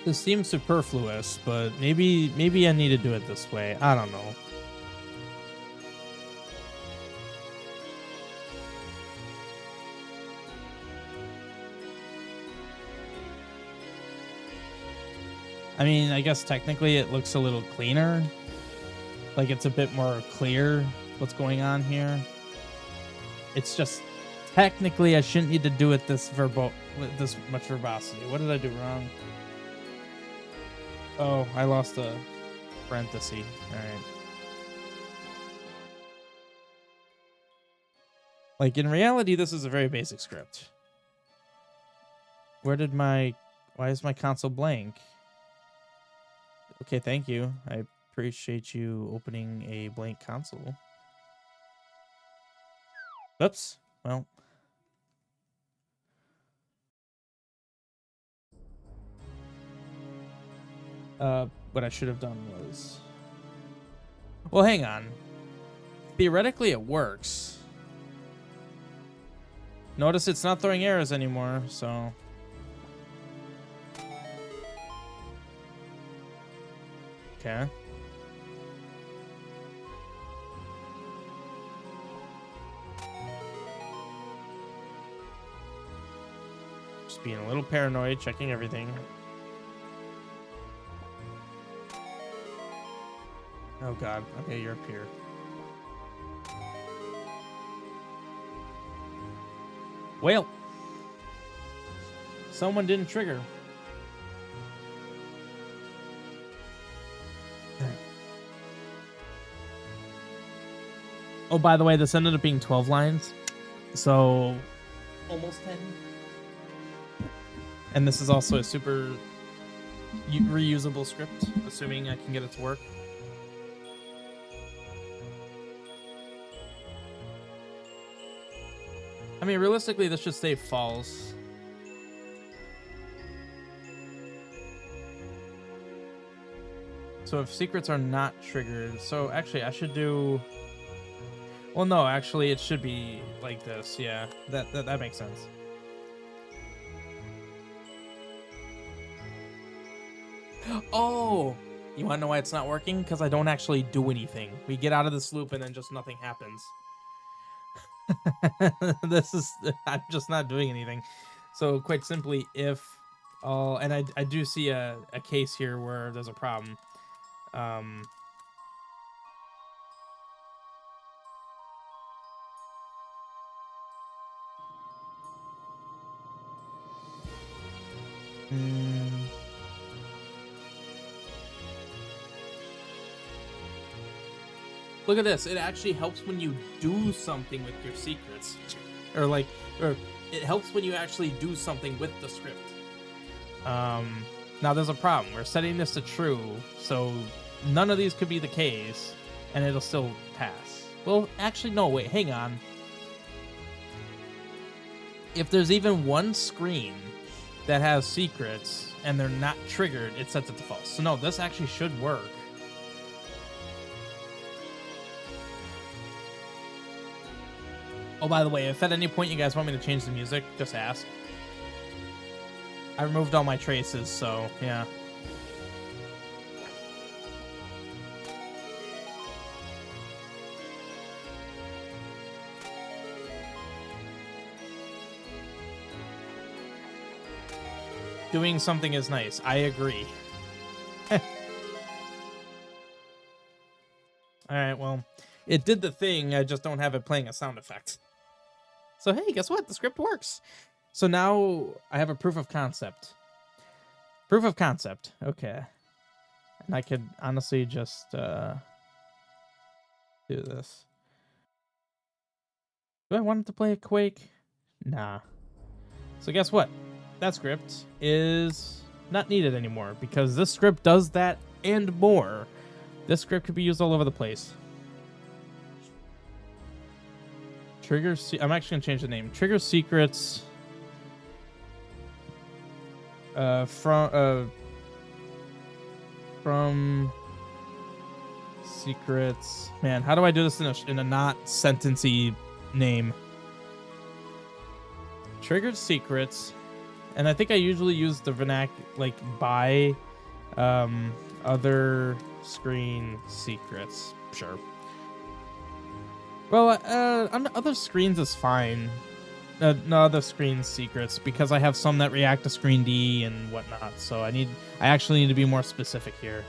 This seems superfluous, but maybe I need to do it this way. I don't know. I mean, I guess technically it looks a little cleaner. Like it's a bit more clear what's going on here. It's just technically I shouldn't need to do it with this much verbosity. What did I do wrong? Oh, I lost a parenthesis. All right. Like in reality, this is a very basic script. Why is my console blank? Okay, thank you. I appreciate you opening a blank console. Oops. Well. What I should have done was... Well, hang on. Theoretically, it works. Notice it's not throwing errors anymore, so... Okay. Just being a little paranoid, checking everything. Oh god. Okay, you're up here. Well, someone didn't trigger. Oh, by the way, this ended up being 12 lines. So, almost 10. And this is also a super reusable script, assuming I can get it to work. I mean, realistically, this should stay false. So if secrets are not triggered, so actually I should do... Well, no, actually it should be like this. Yeah, that makes sense. Oh, you want to know why it's not working? Because I don't actually do anything. We get out of this loop and then just nothing happens. I'm just not doing anything. So quite simply, if all, and I do see a case here where there's a problem. Look at this. It actually helps when you do something with your secrets. Or it helps when you actually do something with the script. Now there's a problem. We're setting this to true, so none of these could be the case, and it'll still pass. Well, actually, no, wait, hang on. If there's even one screen that has secrets and they're not triggered, it sets it to false. So no, this actually should work. Oh, by the way, if at any point you guys want me to change the music, just ask. I removed all my traces, so yeah. Doing something is nice. I agree. Alright, well, it did the thing. I just don't have it playing a sound effect. So hey, guess what? The script works. So now I have a proof of concept. Proof of concept. Okay. And I could honestly just do this. Do I want it to play a Quake? Nah. So guess what? That script is not needed anymore because this script does that and more. This script could be used all over the place. Trigger. I'm actually gonna change the name. Trigger secrets. From secrets. Man, how do I do this in a not sentencey name? Triggered secrets. And I think I usually use the by other screen secrets. Sure. Well, on other screens is fine. No other screen secrets because I have some that react to screen D and whatnot. So I actually need to be more specific here.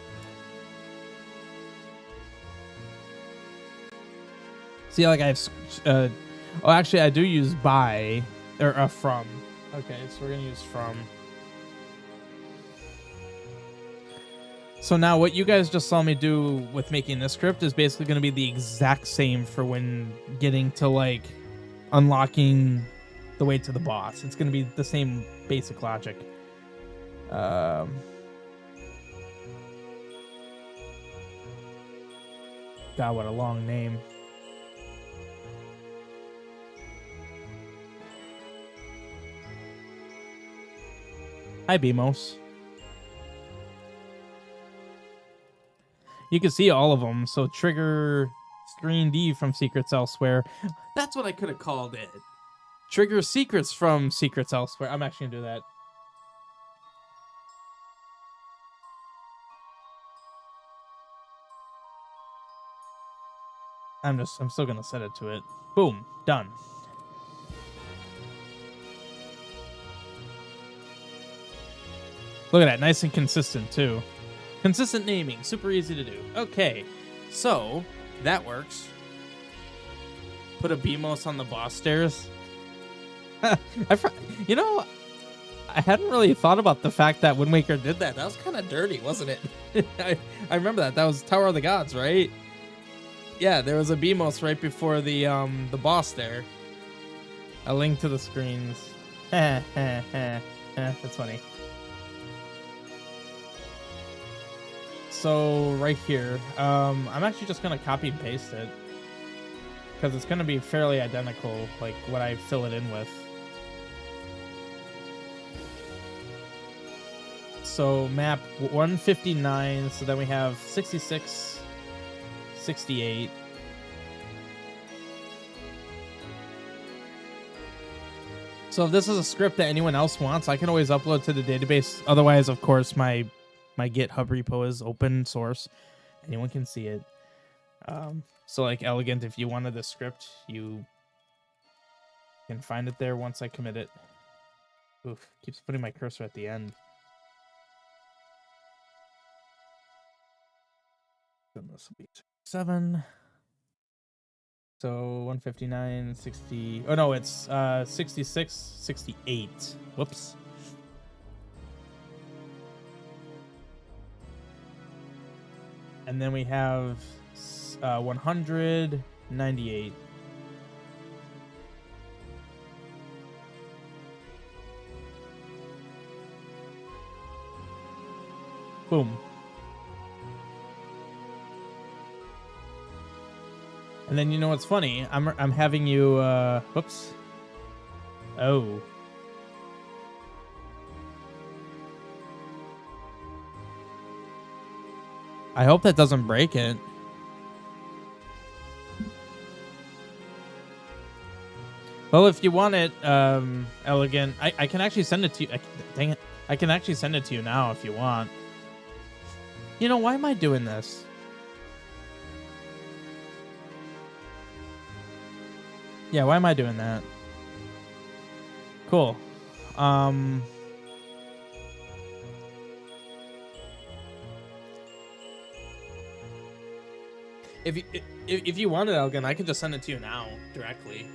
See, like I have. Oh, actually, I do use by or from. Okay, so we're gonna use from. So now what you guys just saw me do with making this script is basically going to be the exact same for when getting to like unlocking the way to the boss. It's going to be the same basic logic. God, what a long name. Hi, Bimos. You can see all of them. So trigger screen D from Secrets Elsewhere. That's what I could have called it. Trigger secrets from Secrets Elsewhere. I'm actually gonna do that. I'm still gonna set it to it. Boom, done. Look at that, nice and consistent too. Consistent naming, super easy to do. Okay, so that works. Put a BMOS on the boss stairs. You know, I hadn't really thought about the fact that Wind Waker did that. That was kind of dirty, wasn't it? I remember that. That was Tower of the Gods, right? Yeah, there was a BMOS right before the boss there. A link to the screens. That's funny. So right here, I'm actually just gonna copy and paste it. because it's going to be fairly identical, like what I fill it in with. So map 159, so then we have 66, 68. So if this is a script that anyone else wants, I can always upload to the database. Otherwise, of course, my GitHub repo is open source. Anyone can see it. So like Elegant, if you wanted the script, you can find it there once I commit it. Oof, keeps putting my cursor at the end. Then this will be 7. So 159, 60. Oh no, it's 66, 68. Whoops. And then we have 198. Boom. And then you know what's funny? I'm having you whoops. Oh. I hope that doesn't break it. Well, if you want it, Elegant, I can actually send it to you. Dang it. I can actually send it to you now if you want. You know, why am I doing this? Yeah, why am I doing that? Cool. If you want it, Elgin, I can just send it to you now directly.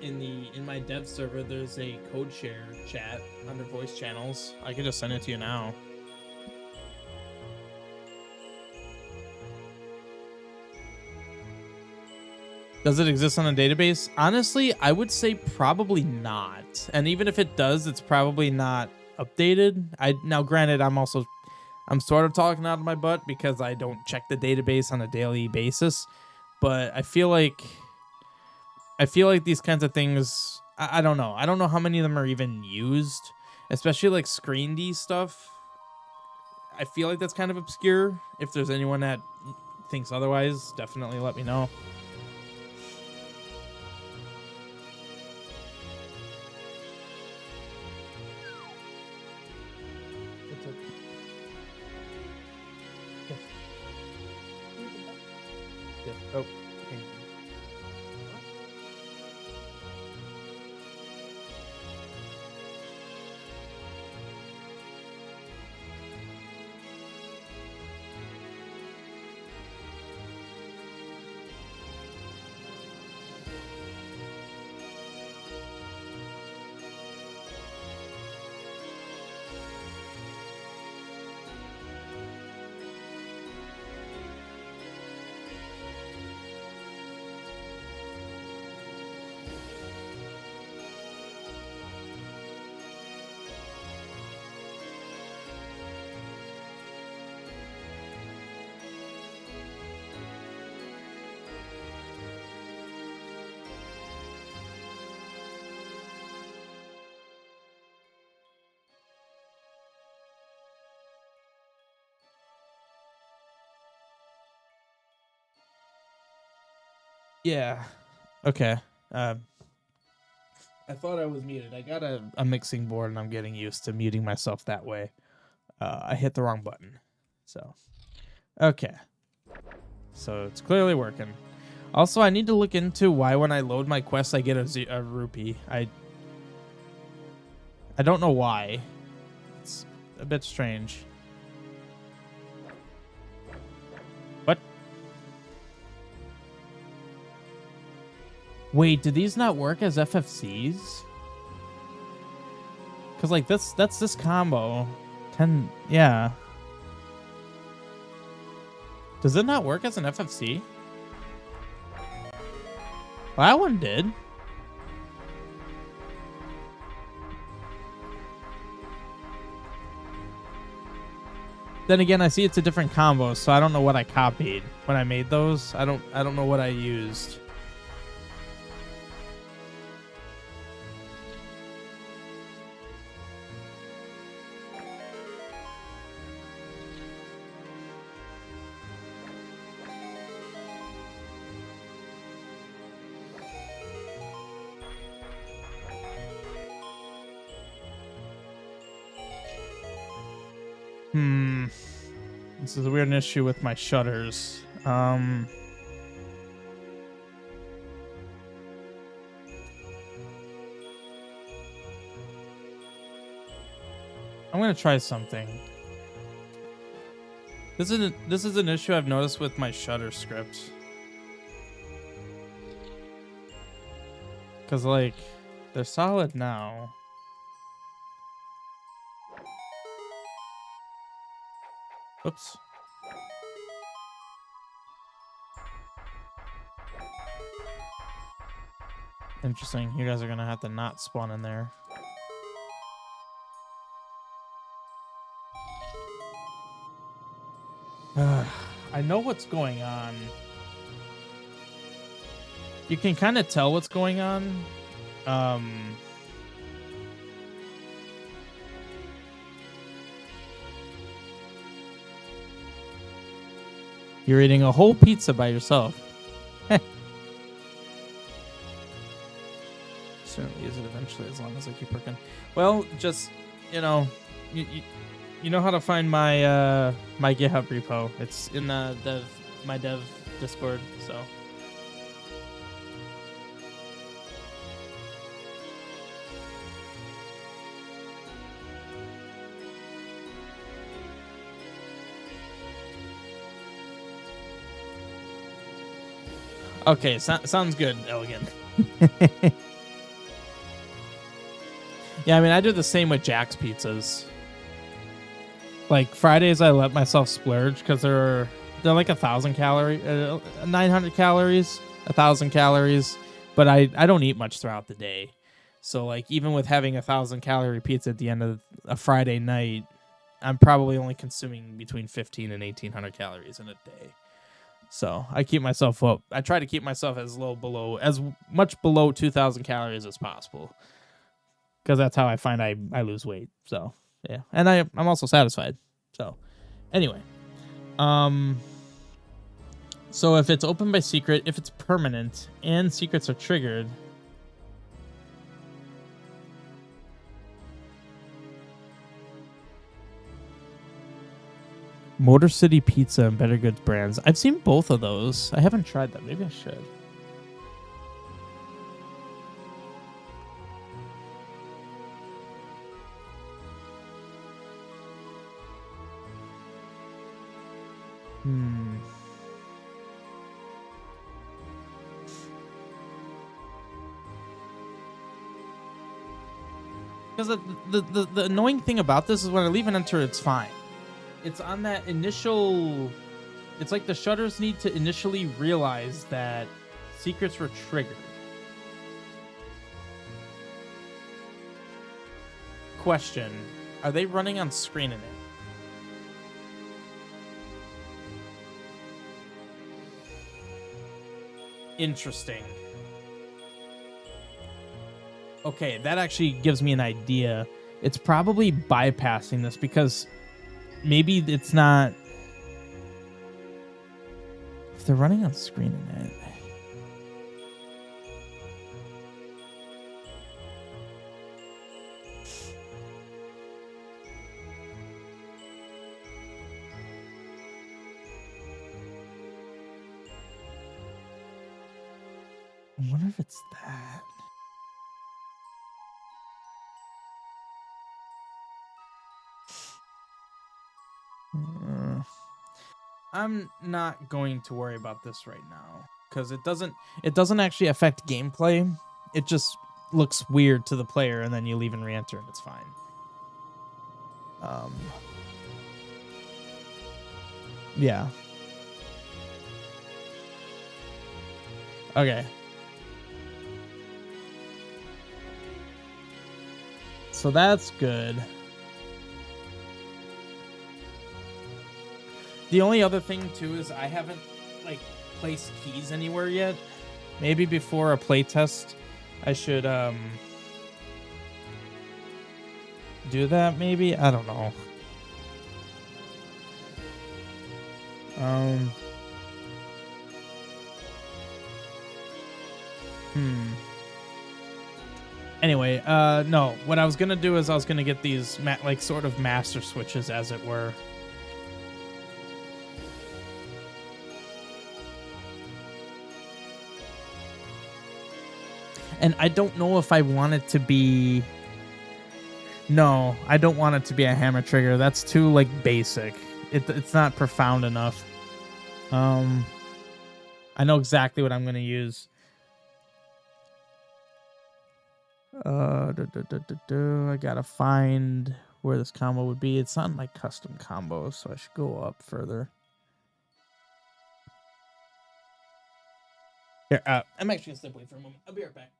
In my dev server, there's a code share chat under voice channels. I can just send it to you now. Does it exist on a database? Honestly, I would say probably not. And even if it does, it's probably not updated. Now, granted, I'm sort of talking out of my butt because I don't check the database on a daily basis. But I feel like these kinds of things, I don't know. I don't know how many of them are even used, especially like Screen D stuff. I feel like that's kind of obscure. If there's anyone that thinks otherwise, definitely let me know. Oh, okay. Yeah. Okay. I thought I was muted. I got a mixing board and I'm getting used to muting myself that way. I hit the wrong button. So, okay. So it's clearly working. Also, I need to look into why when I load my quest I get a rupee. I don't know why. It's a bit strange. What? Wait, do these not work as FFCs? Cause like that's this combo. 10, yeah. Does it not work as an FFC? Well, that one did. Then again, I see it's a different combo, so I don't know what I copied when I made those. I don't know what I used. This is a weird issue with my shutters. I'm gonna try something. This is an issue I've noticed with my shutter script. Cause like they're solid now. Oops. Interesting. You guys are gonna have to not spawn in there. I know what's going on. You can kind of tell what's going on. You're eating a whole pizza by yourself. Certainly use it eventually as long as I keep working. Well, just, you know, you know how to find my my GitHub repo. It's in the my dev Discord, so. Okay, sounds good, Elegant. Yeah, I mean, I do the same with Jack's pizzas. Like Fridays, I let myself splurge because they're like 1,000 calories, 900 calories, 1,000 calories. But I don't eat much throughout the day, so like even with having 1,000 calorie pizza at the end of a Friday night, I'm probably only consuming between 1,500 and 1,800 calories in a day. So I keep myself up. I try to keep myself as much below 2,000 calories as possible, because that's how I find I lose weight. So yeah, and I'm also satisfied. So anyway, so if it's open by secret, if it's permanent, and secrets are triggered. Motor City Pizza and Better Goods brands. I've seen both of those. I haven't tried them. Maybe I should. Because the annoying thing about this is when I leave and enter, it's fine. It's on that initial... It's like the shutters need to initially realize that secrets were triggered. Question. Are they running on screen in it? Interesting. Okay, that actually gives me an idea. It's probably bypassing this because maybe it's not... If they're running on screen in it... I wonder if it's that. I'm not going to worry about this right now because it doesn't actually affect gameplay. It just looks weird to the player, and then you leave and re-enter, and it's fine. Yeah. Okay. So that's good. The only other thing too is I haven't like placed keys anywhere yet. Maybe before a playtest, I should do that. Maybe, I don't know. Anyway, no. What I was gonna do is I was gonna get these like sort of master switches, as it were. And I don't know if I want it to be. No, I don't want it to be a hammer trigger. That's too like basic. It's not profound enough. I know exactly what I'm gonna use. I gotta find where this combo would be. It's not in my custom combos, so I should go up further. Here, I'm actually gonna step away for a moment. I'll be right back.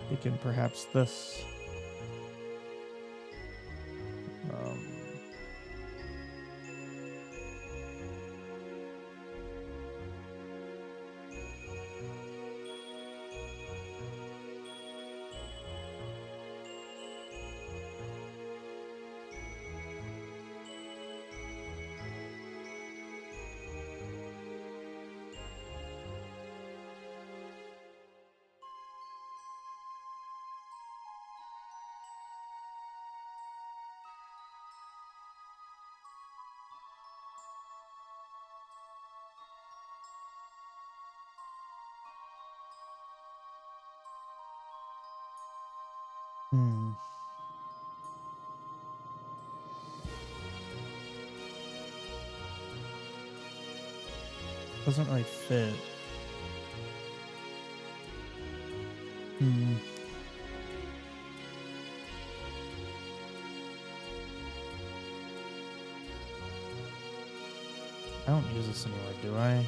Thinking perhaps this. Doesn't really fit. I don't use this anywhere, do I?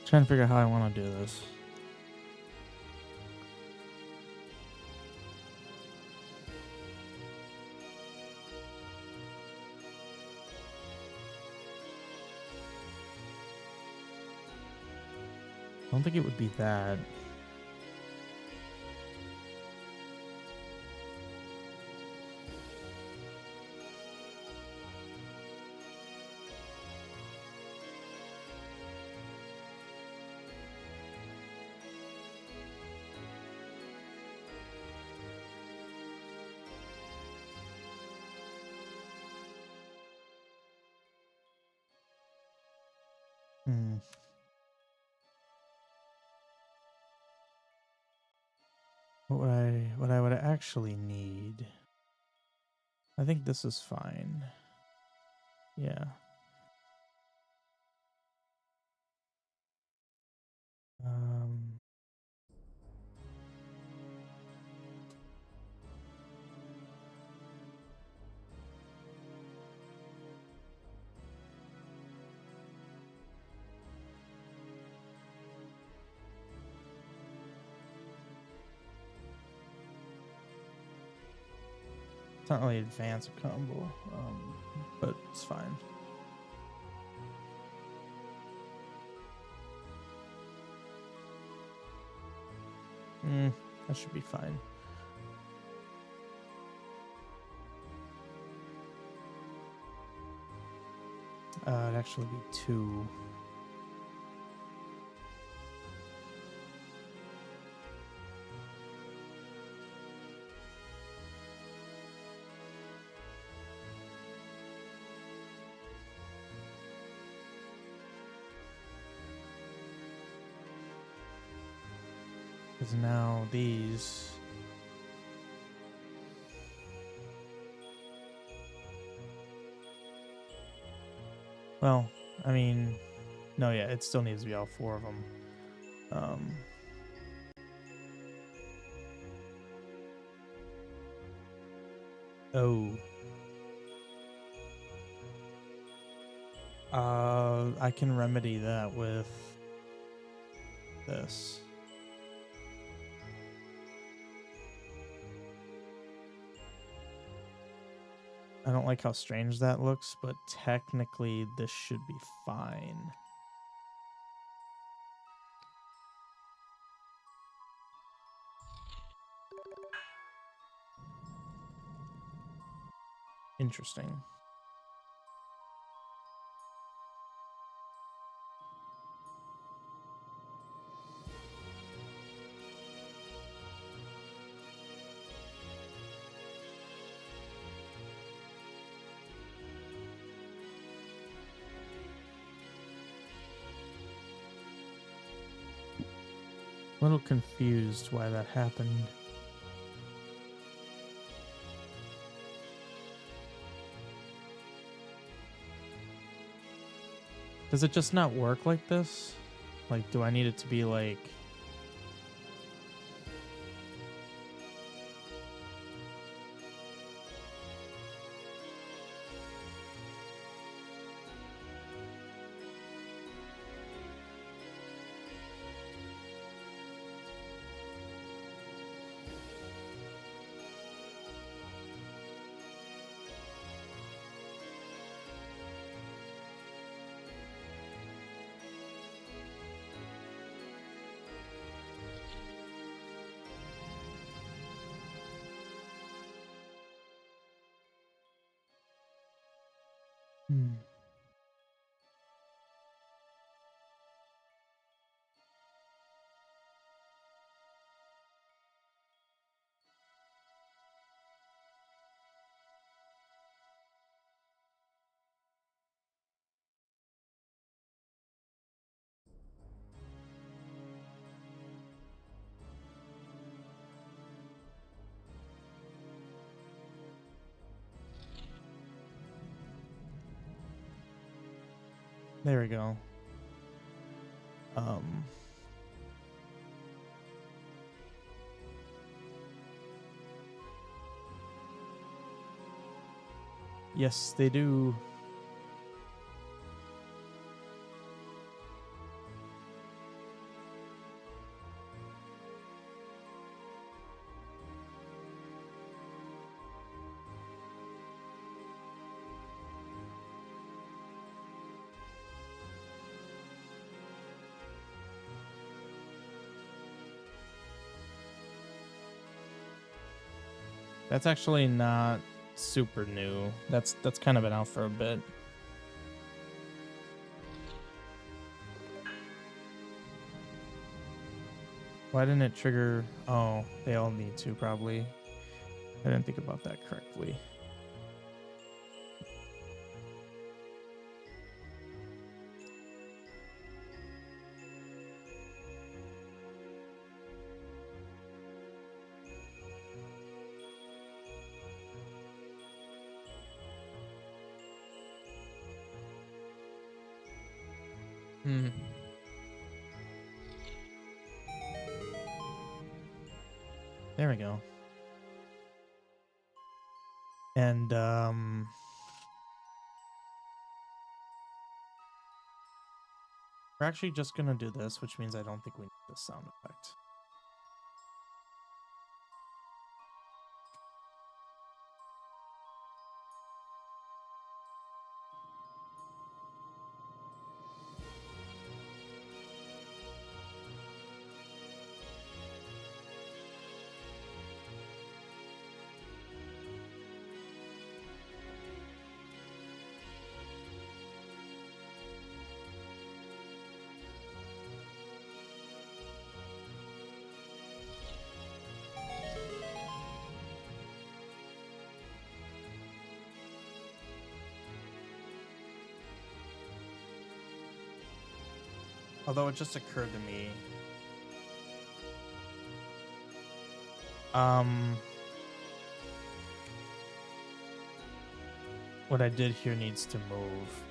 Trying to figure out how I want to do this. I don't think it would be that. What I would actually need. I think this is fine. Yeah. It's not really advanced combo, but it's fine. That should be fine. It'd actually be 2. Because now these... Well, I mean... No, yeah, it still needs to be all 4 of them. I can remedy that with this. I don't like how strange that looks, but technically this should be fine. Interesting. A little confused why that happened. Does it just not work like this? Like, do I need it to be like... There we go. Yes, they do. That's actually not super new. That's kind of been out for a bit. Why didn't it trigger? Oh, they all need to probably. I didn't think about that correctly. There we go. And we're actually just gonna do this, which means I don't think we need the sound effect. Although it just occurred to me, what I did here needs to move.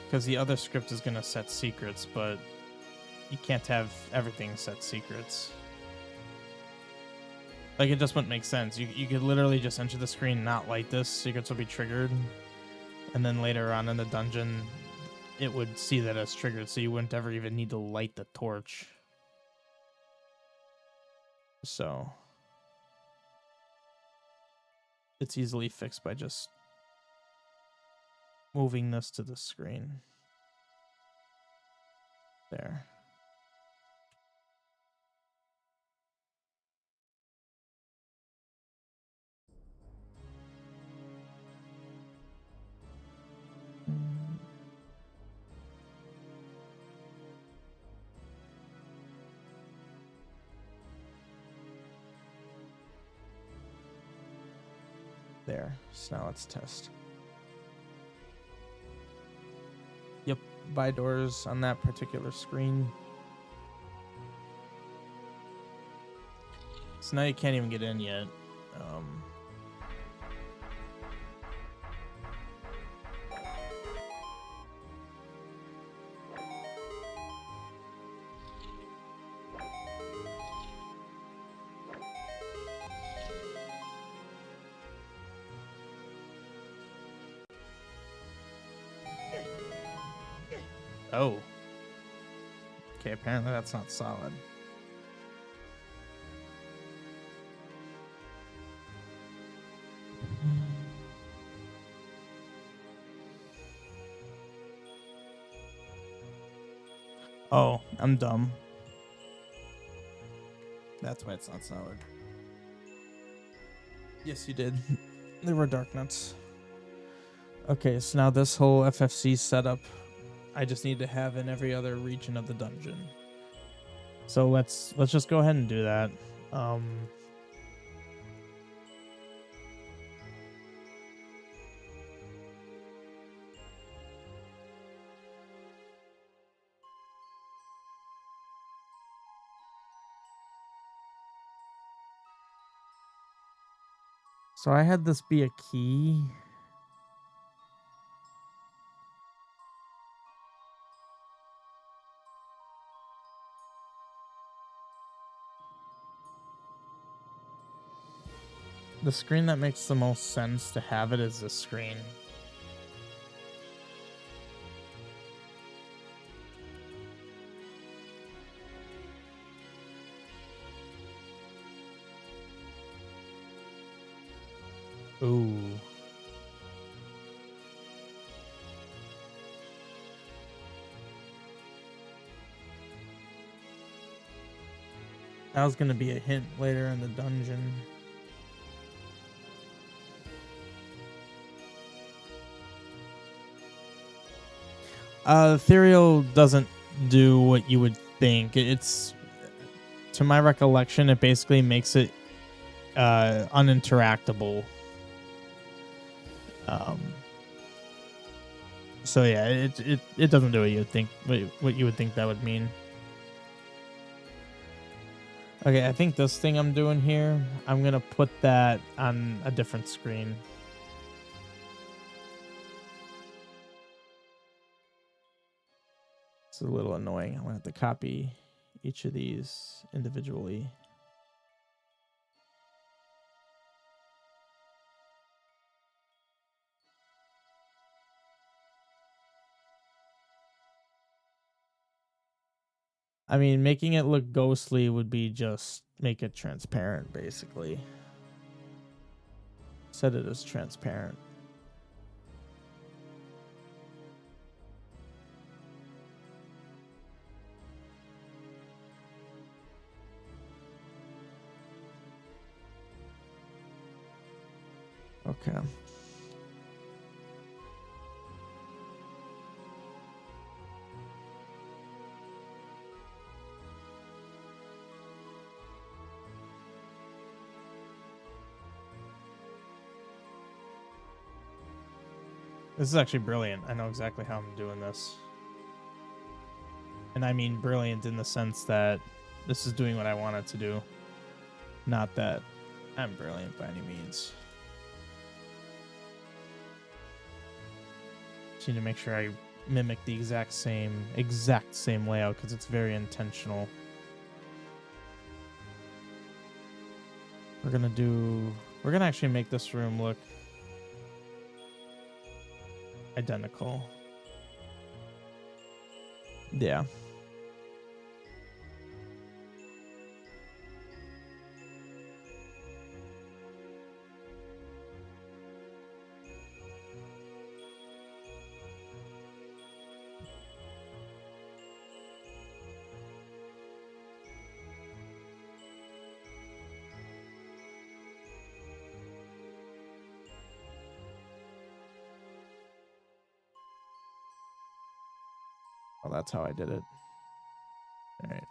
Because the other script is gonna set secrets, but you can't have everything set secrets. Like, it just wouldn't make sense. You could literally just enter the screen, not light this, secrets will be triggered, and then later on in the dungeon, it would see that it's triggered, so you wouldn't ever even need to light the torch. So it's easily fixed by just moving this to the screen. There. There. So now let's test. Yep, buy doors on that particular screen. So now you can't even get in yet. Oh. Okay, apparently that's not solid. Oh, I'm dumb. That's why it's not solid. Yes, you did. There were dark nuts. Okay, so now this whole FFC setup, I just need to have in every other region of the dungeon. So let's just go ahead and do that. So I had this be a key. The screen that makes the most sense to have it is this screen. Ooh. That was going to be a hint later in the dungeon. Ethereal doesn't do what you would think. It's, to my recollection, it basically makes it uninteractable. So yeah, it doesn't do what you would think. What you would think that would mean. Okay, I think this thing I'm doing here, I'm gonna put that on a different screen. It's a little annoying. I'm gonna have to copy each of these individually. I mean, making it look ghostly would be just make it transparent, basically. Set it as transparent. Okay. This is actually brilliant. I know exactly how I'm doing this. And I mean brilliant in the sense that this is doing what I want it to do. Not that I'm brilliant by any means. Just need to make sure I mimic the exact same layout because it's very intentional. We're gonna actually make this room look identical. Yeah. Well, that's how I did it. All right.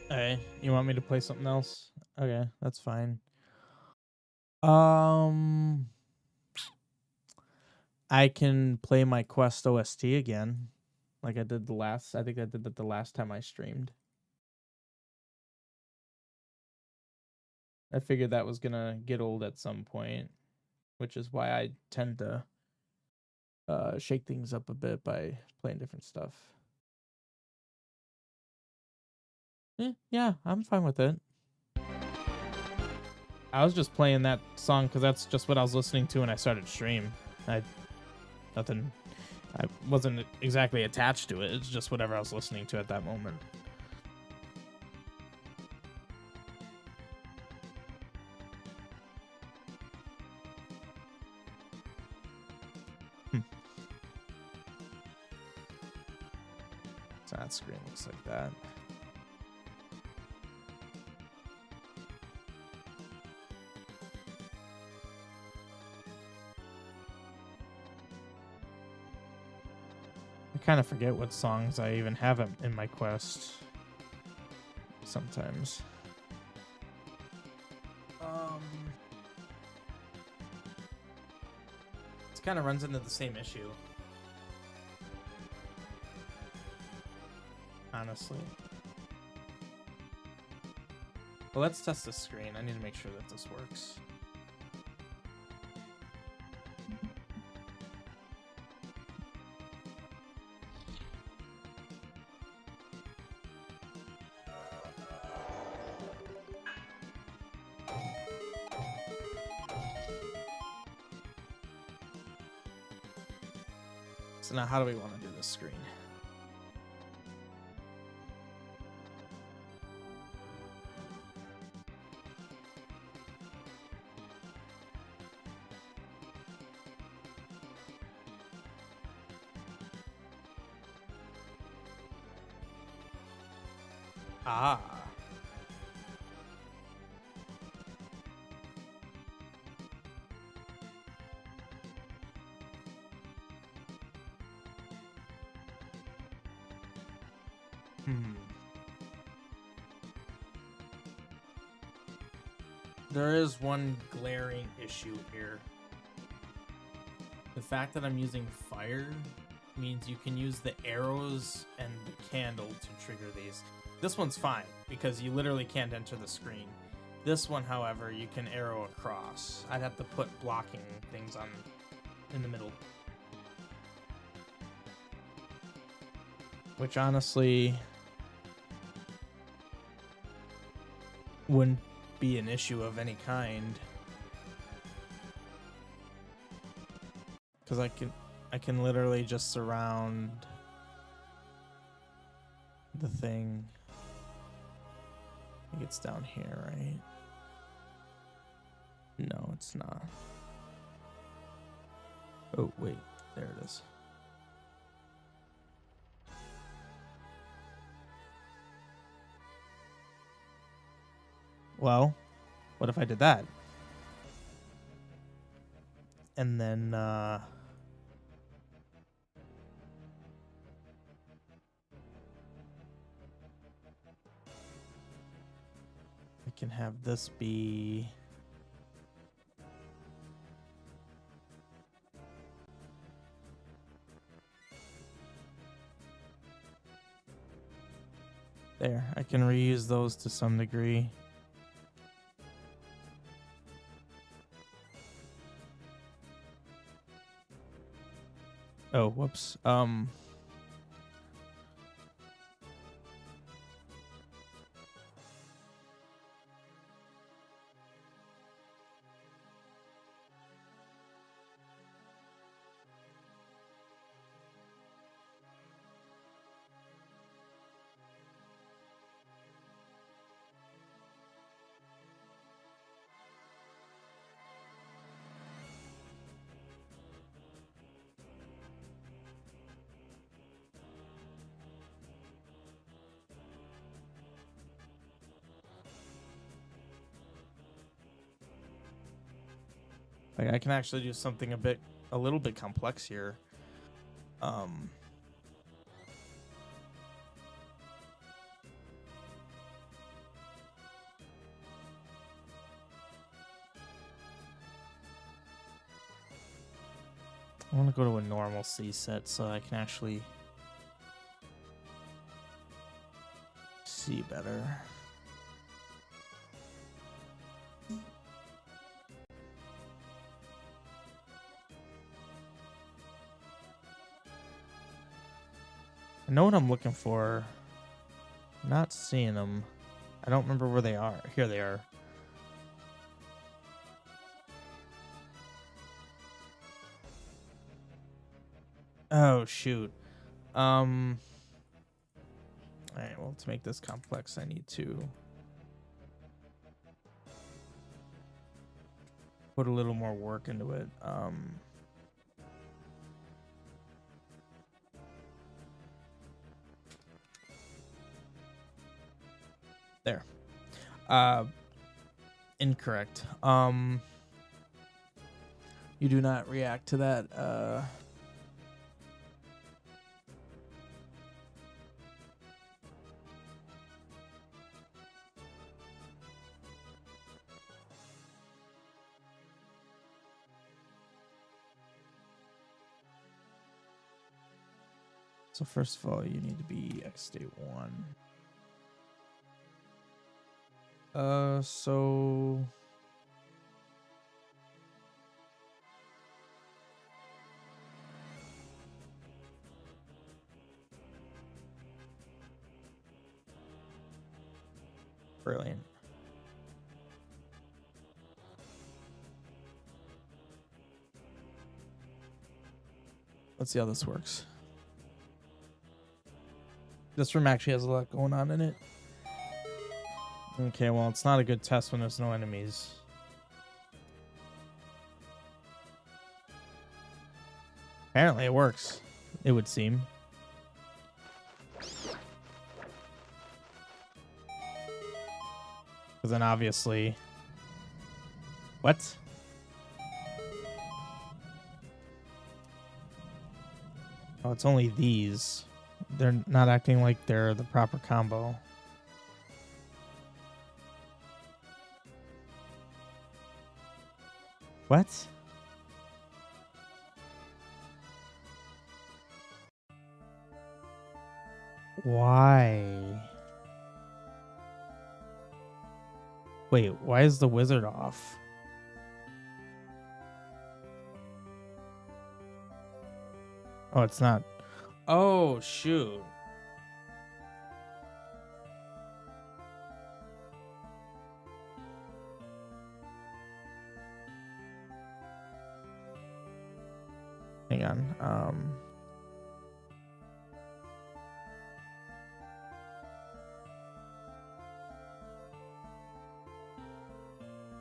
Hey, you want me to play something else? Okay, that's fine. I can play my Quest OST again, like I did the last. I think I did that the last time I streamed. I figured that was gonna get old at some point, which is why I tend to shake things up a bit by playing different stuff. Yeah, I'm fine with it. I was just playing that song because that's just what I was listening to when I started stream. I wasn't exactly attached to it. It's just whatever I was listening to at that moment. So that screen looks like that. I kind of forget what songs I even have in my quest sometimes. It kind of runs into the same issue, honestly. Well, let's test the screen. I need to make sure that this works. So now how do we want to do this screen? Ah. There is one glaring issue here. The fact that I'm using fire means you can use the arrows and the candle to trigger these. This one's fine because you literally can't enter the screen. This one, however, you can arrow across. I'd have to put blocking things on in the middle. Which honestly wouldn't be an issue of any kind. Because I can literally just surround the thing. I think it's down here, right? No, it's not. Oh, wait. There it is. Well, what if I did that? And then, I can have this be... There, I can reuse those to some degree. Oh, whoops. Like I can actually do something a little bit complex here. I, I want to go to a normalcy set so I can actually see better. I know what I'm looking for. Not seeing them. I don't remember where they are. Here they are. Oh, shoot. All right, well, to make this complex, I need to put a little more work into it. There. Incorrect. You do not react to that. So first of all, you need to be X state 1. So brilliant. Let's see how this works. This room actually has a lot going on in it. Okay, well, it's not a good test when there's no enemies. Apparently it works, it would seem. Because then obviously... What? Oh, it's only these. They're not acting like they're the proper combo. What? Why? Wait, why is the wizard off? Oh, it's not. Oh, shoot. Hang on.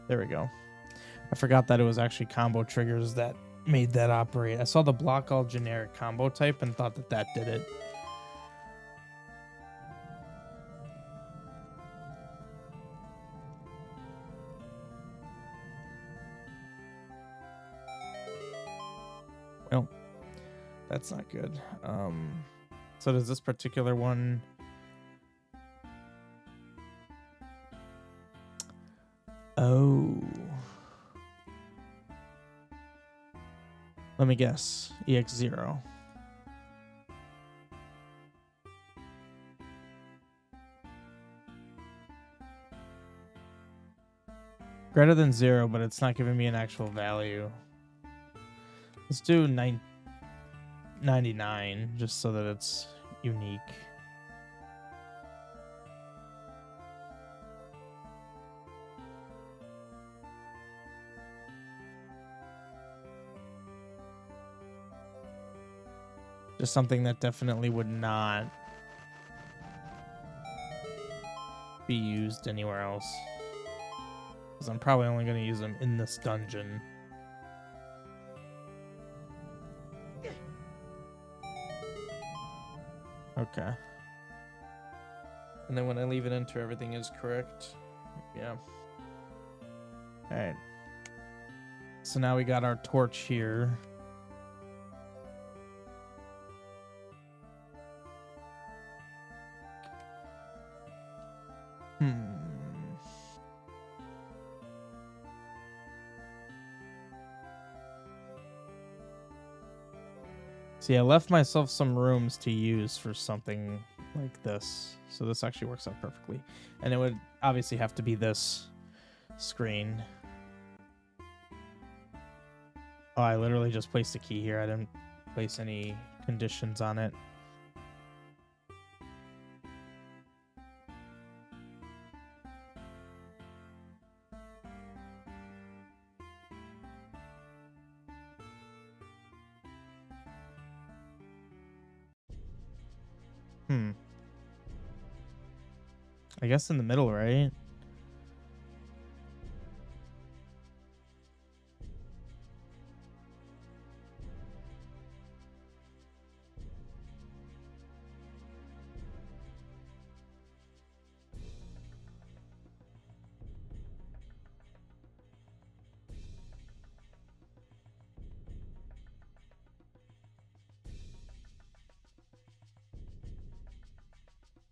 There we go. I forgot that it was actually combo triggers that made that operate. I saw the block all generic combo type and thought that that did it. Well, that's not good. So does this particular one... Oh. Let me guess. EX0. Greater than 0, but it's not giving me an actual value. Let's do 99, just so that it's unique. Just something that definitely would not be used anywhere else. Because I'm probably only going to use them in this dungeon. Okay. And then when I leave it enter, everything is correct. Yeah. Alright. So now we got our torch here. See, I left myself some rooms to use for something like this. So this actually works out perfectly. And it would obviously have to be this screen. Oh, I literally just placed a key here. I didn't place any conditions on it. I guess in the middle, right?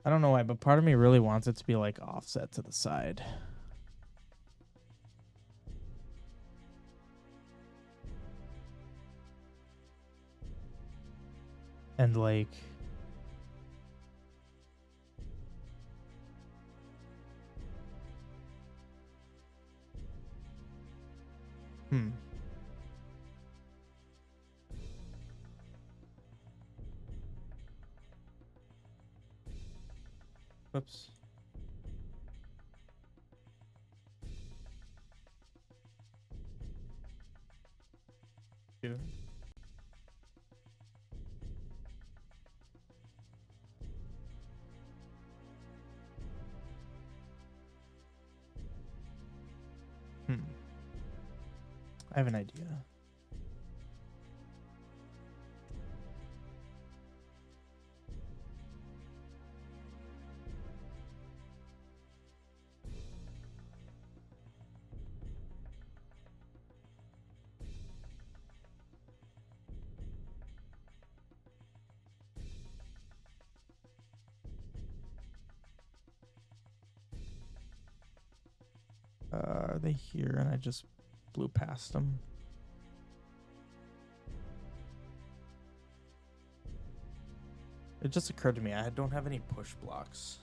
I don't know why, but part of me really wants it to be like offset to the side. And like... Whoops. Dude. I have an idea. Are they here? And I just blew past them. It just occurred to me I don't have any push blocks.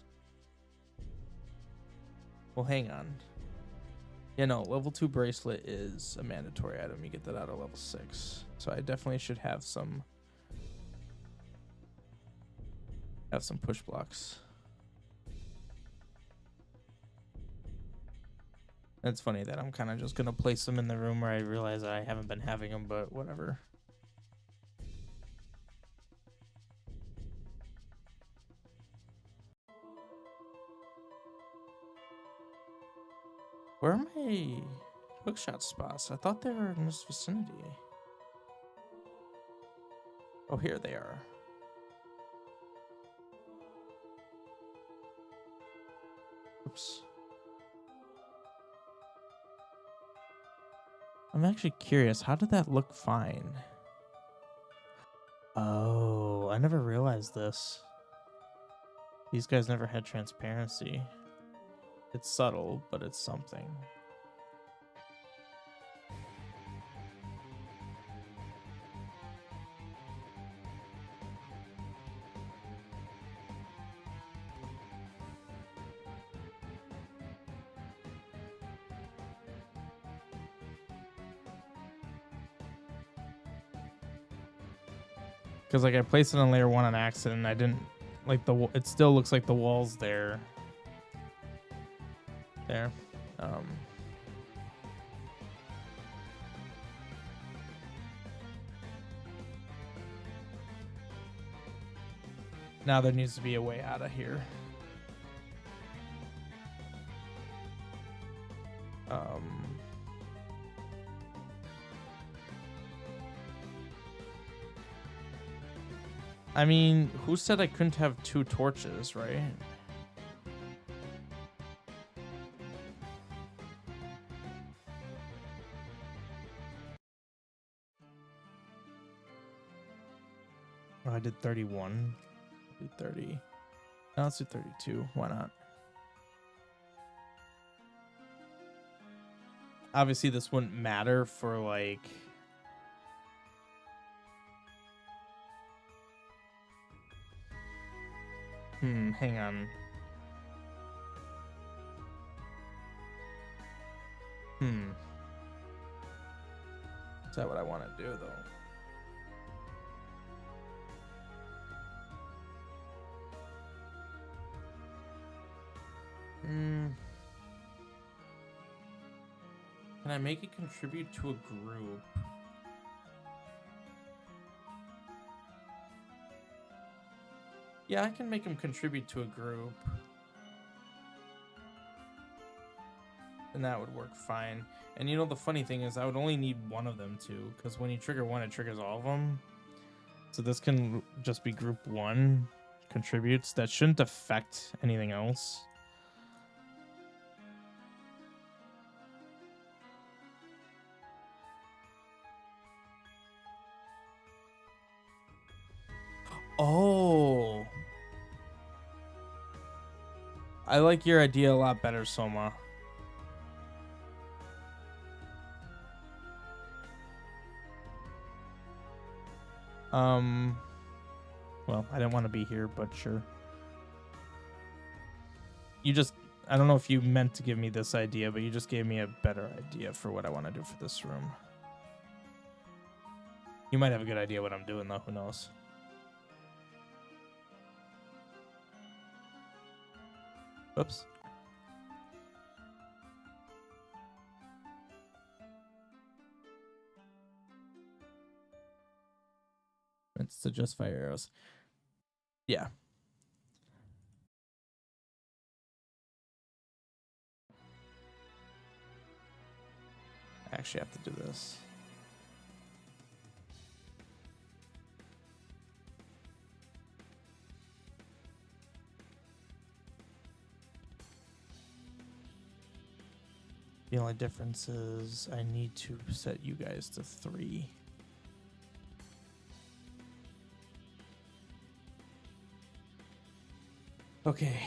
Well, hang on. Yeah, no, level 2 bracelet is a mandatory item. You get that out of level 6. So I definitely should have some push blocks. It's funny that I'm kind of just going to place them in the room where I realize I haven't been having them, but whatever. Where are my hookshot spots? I thought they were in this vicinity. Oh, here they are. Oops. I'm actually curious. How did that look fine? Oh, I never realized this. These guys never had transparency. It's subtle, but it's something. Because like I placed it on layer 1 on accident, and I didn't like the. It still looks like the wall's there. There. Now there needs to be a way out of here. I mean, who said I couldn't have 2 torches, right? Oh, I did 31. I did 30. Now let's do 32. Why not? Obviously, this wouldn't matter for like Hang on. Is that what I want to do, though? Can I make it contribute to a group? Yeah, I can make him contribute to a group. And that would work fine. And you know, the funny thing is I would only need one of them too, because when you trigger one, it triggers all of them. So this can just be group 1 contributes. That shouldn't affect anything else. Oh. I like your idea a lot better, Soma. Well, I didn't want to be here, but sure. You just, I don't know if you meant to give me this idea, but you just gave me a better idea for what I want to do for this room. You might have a good idea what I'm doing, though. Who knows? Whoops. It's to just fire arrows. Yeah. I actually have to do this. The only difference is I need to set you guys to 3. Okay.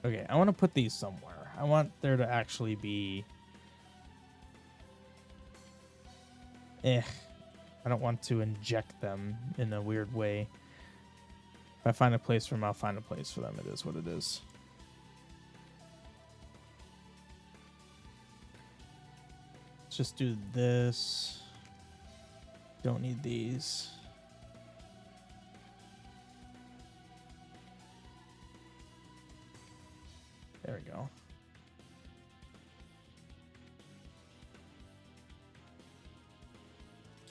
Okay, I want to put these somewhere. I want there to actually be... I don't want to inject them in a weird way. If I find a place for them, I'll find a place for them. It is what it is. Let's just do this. Don't need these. There we go.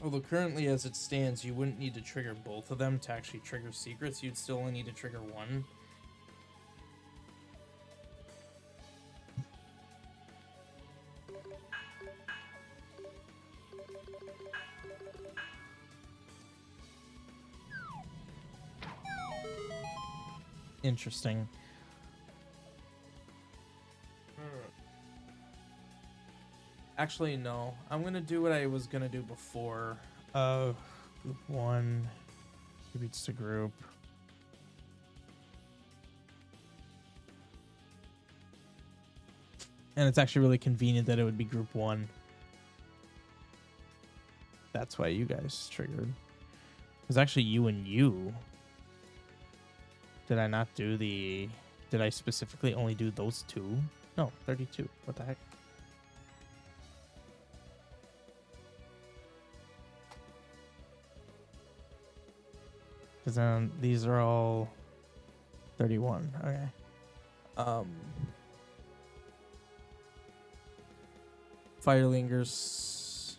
Although currently as it stands, you wouldn't need to trigger both of them to actually trigger secrets. You'd still only need to trigger one. Interesting. Actually, no. I'm gonna do what I was gonna do before. Group 1 contributes to group. And it's actually really convenient that it would be group 1. That's why you guys triggered. It was actually you and you. Did I not do the... Did I specifically only do those 2? No, 32. What the heck? Because then these are all 31. Okay. Fire lingers.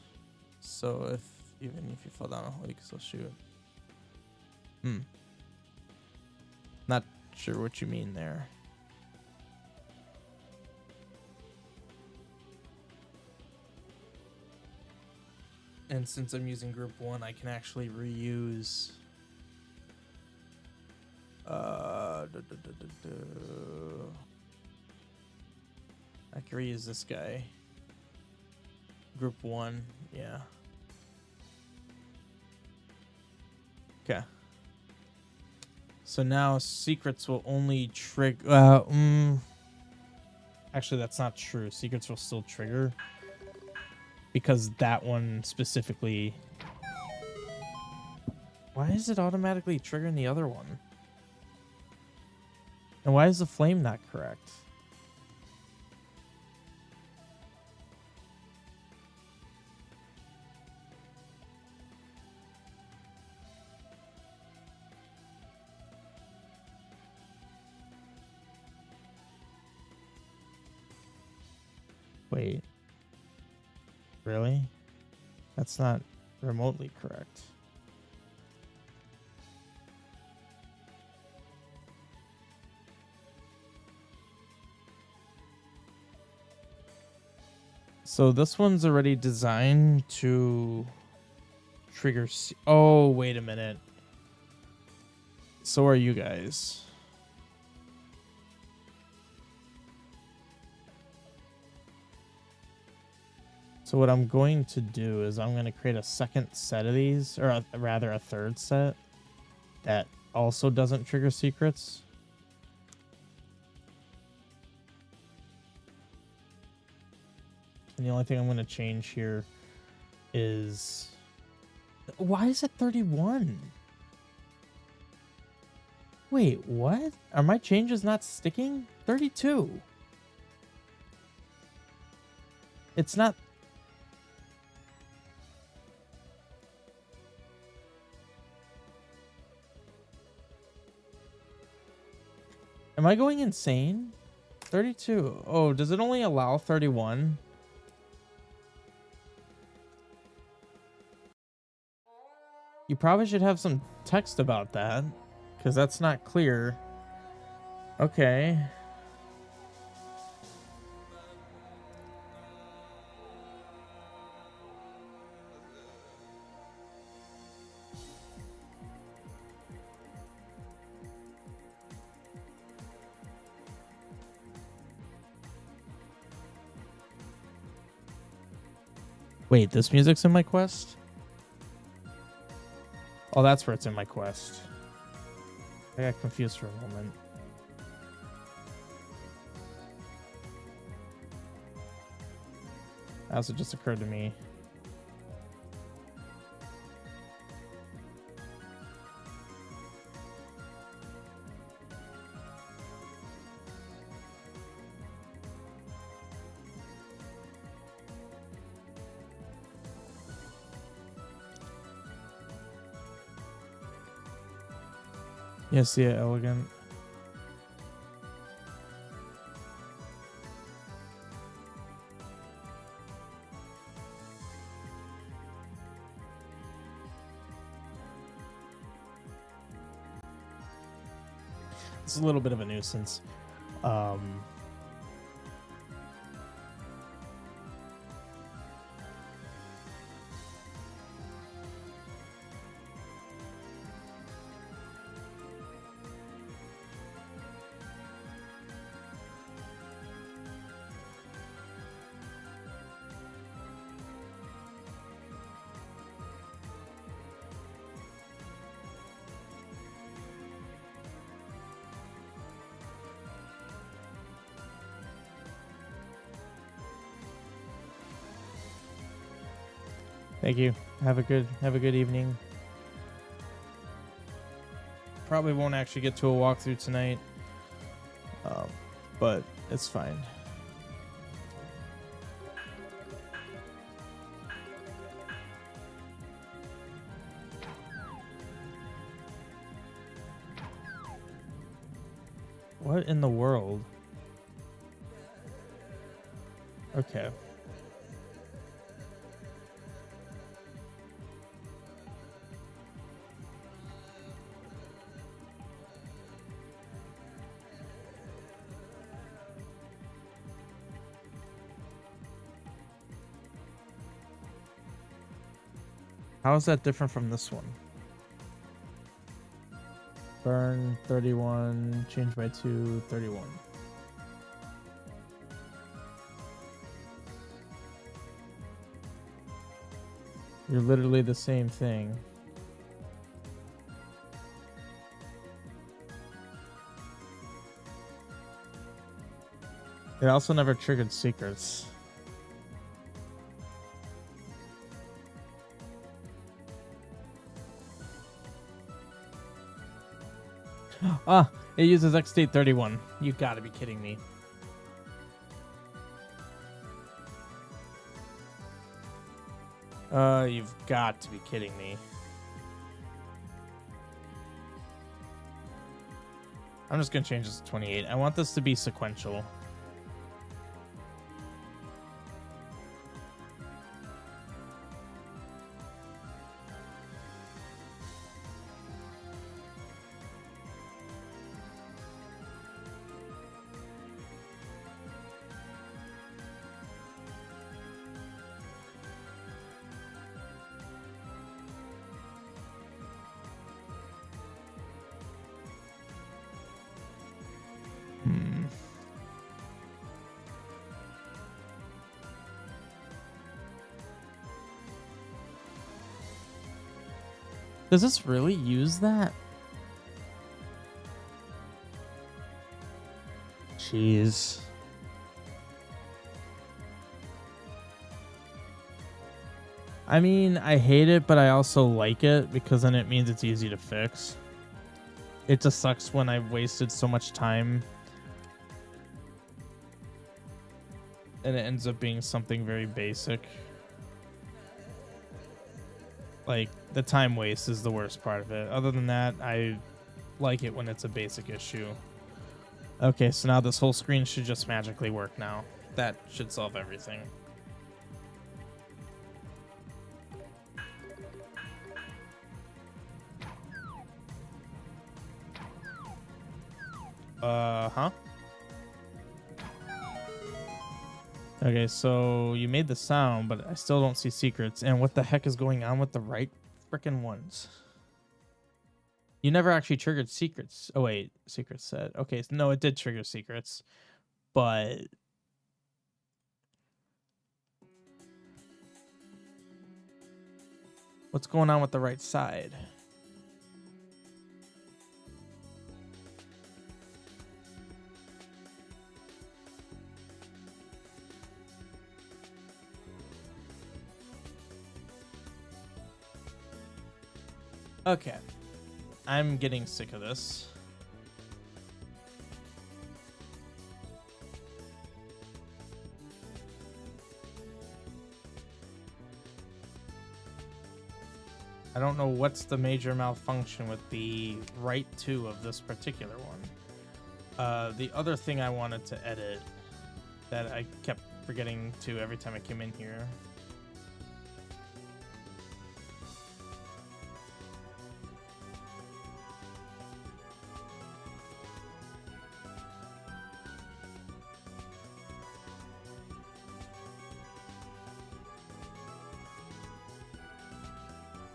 So even if you fall down a hole, you can still shoot. Not sure what you mean there. And since I'm using group 1, I can actually reuse... I can reuse this guy. Group 1, yeah. Okay. So now secrets will only trigger... Actually, that's not true. Secrets will still trigger. Because that one specifically... Why is it automatically triggering the other one? And why is the flame not correct? Wait. Really? That's not remotely correct. So this one's already designed to trigger. Oh, wait a minute. So are you guys. So what I'm going to do is I'm going to create a second set of these, or rather a third set that also doesn't trigger secrets. And the only thing I'm going to change here is... Why is it 31? Wait, what? Are my changes not sticking? 32. It's not... Am I going insane? 32. Oh, does it only allow 31? You probably should have some text about that, because that's not clear. Okay. Wait, this music's in my quest? Oh, that's where it's in my quest. I got confused for a moment. That also just occurred to me. Yes, yeah, elegant. It's a little bit of a nuisance. Thank you. Have a good evening. Probably won't actually get to a walkthrough tonight, but it's fine. What in the world? Okay. How is that different from this one? Burn 31, change by 2, 31. You're literally the same thing. It also never triggered secrets. Ah, it uses X state 31. You gotta be kidding me. You've got to be kidding me. I'm just gonna change this to 28. I want this to be sequential. Does this really use that? Jeez. I mean, I hate it, but I also like it because then it means it's easy to fix. It just sucks when I've wasted so much time and it ends up being something very basic. Like, the time waste is the worst part of it. Other than that, I like it when it's a basic issue. Okay, so now this whole screen should just magically work now. That should solve everything. Huh? Okay, so you made the sound, but I still don't see secrets. And what the heck is going on with the right frickin' ones? You never actually triggered secrets. Oh, wait. Secrets set. Okay, so no, it did trigger secrets. But... what's going on with the right side? Okay. I'm getting sick of this. I don't know what's the major malfunction with the right two of this particular one. The other thing I wanted to edit that I kept forgetting to every time I came in here.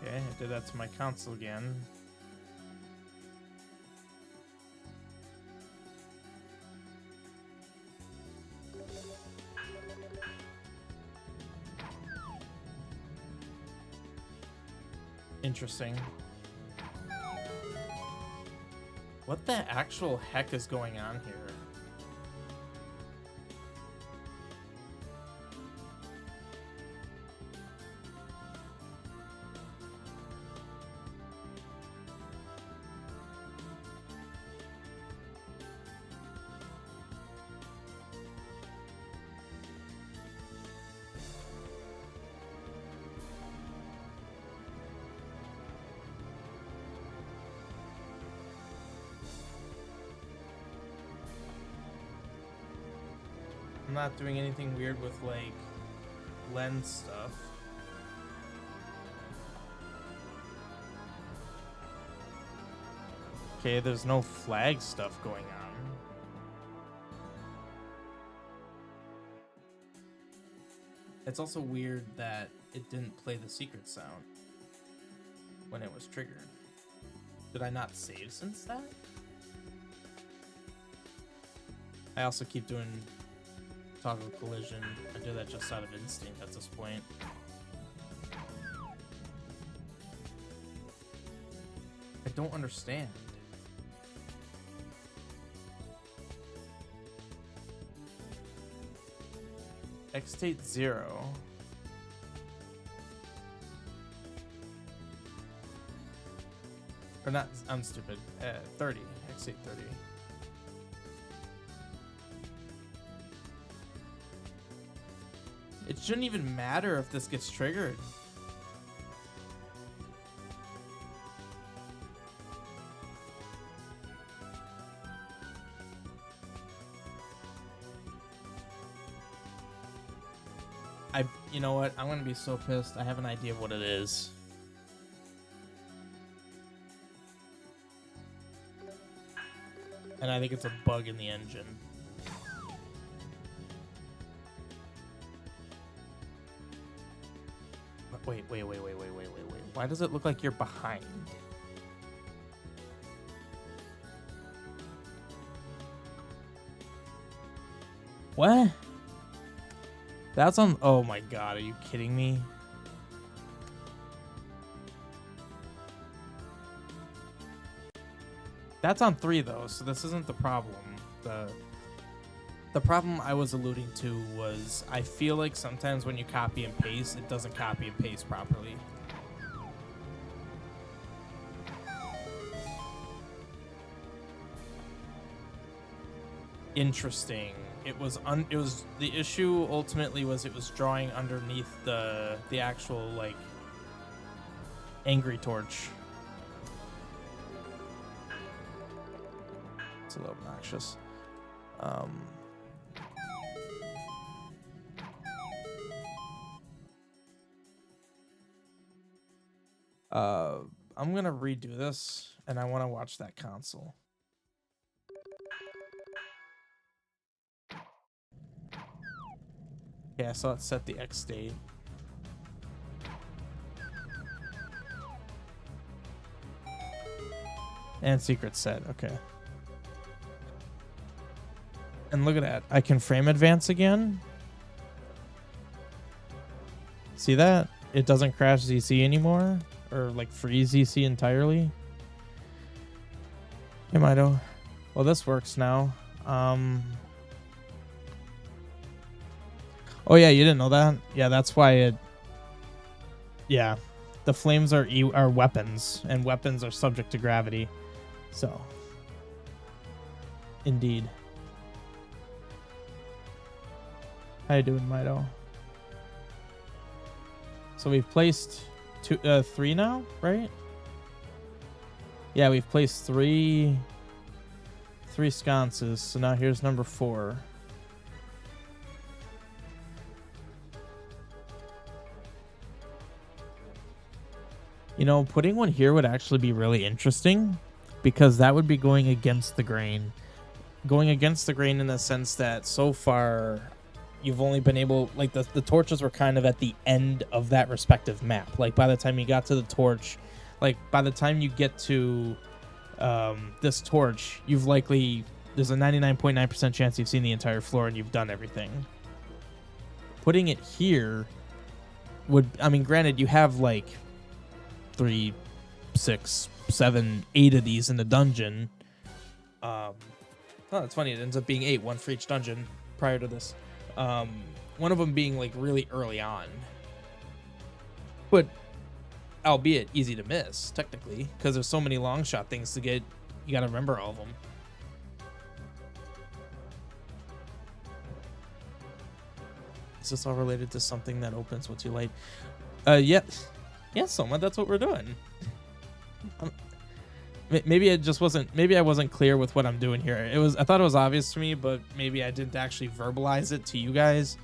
Okay, I did that to my console again. Interesting. What the actual heck is going on here? I'm not doing anything weird with, like, lens stuff. Okay, there's no flag stuff going on. It's also weird that it didn't play the secret sound when it was triggered. Did I not save since that? I also keep doing toggle collision. I do that just out of instinct at this point. I don't understand. X state 0. Or not, I'm stupid. 30. X830. It shouldn't even matter if this gets triggered. You know what? I'm gonna be so pissed. I have an idea of what it is. And I think it's a bug in the engine. Wait. Why does it look like you're behind? What? That's on... Oh my god, are you kidding me? That's on 3 though, so this isn't the problem. The problem I was alluding to was I feel like sometimes when you copy and paste, it doesn't copy and paste properly. Interesting. It was the issue ultimately was it was drawing underneath the actual like angry torch. It's a little obnoxious. I'm gonna redo this and I want to watch that console. Yeah, so let's set the X state. And secret set, okay. And look at that. I can frame advance again. See that? It doesn't crash ZC anymore. Or like freeze ZC entirely. Hey, Mido. Well, this works now. Oh yeah, you didn't know that? Yeah, that's why it... Yeah. The flames are weapons, and weapons are subject to gravity. So. Indeed. How you doing, Mido? So we've placed 3 now, right? Yeah, we've placed three sconces. So now here's number 4. You know, putting one here would actually be really interesting because that would be going against the grain. Going against the grain in the sense that so far you've only been able, like the torches were kind of at the end of that respective map. Like by the time you got to the torch, like by the time you get to this torch, you've likely, there's a 99.9% chance you've seen the entire floor and you've done everything. Putting it here would, I mean, granted you have like 3, 6, 7, 8 of these in the dungeon. Oh, that's funny. It ends up being 8, one for each dungeon prior to this. One of them being like really early on, but albeit easy to miss technically because there's so many long shot things to get. You got to remember all of them. Is this all related to something that opens what you light? Yes, Soma, that's what we're doing. Maybe it just wasn't. Maybe I wasn't clear with what I'm doing here. I thought it was obvious to me, but maybe I didn't actually verbalize it to you guys.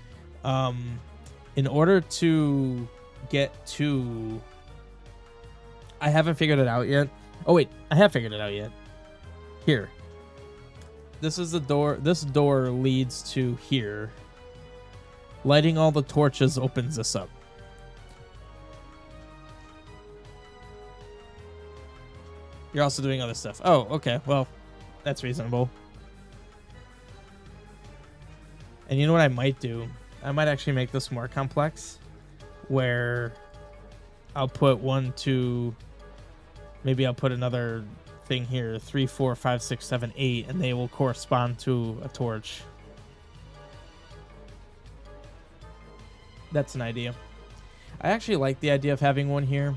In order to get to, I haven't figured it out yet. Oh wait, I have figured it out yet. Here. This is the door. This door leads to here. Lighting all the torches opens this up. You're also doing other stuff. Oh, okay. Well, that's reasonable. And you know what I might do? I might actually make this more complex, where I'll put 1, 2, maybe I'll put another thing here, 3, 4, 5, 6, 7, 8, and they will correspond to a torch. That's an idea. I actually like the idea of having one here,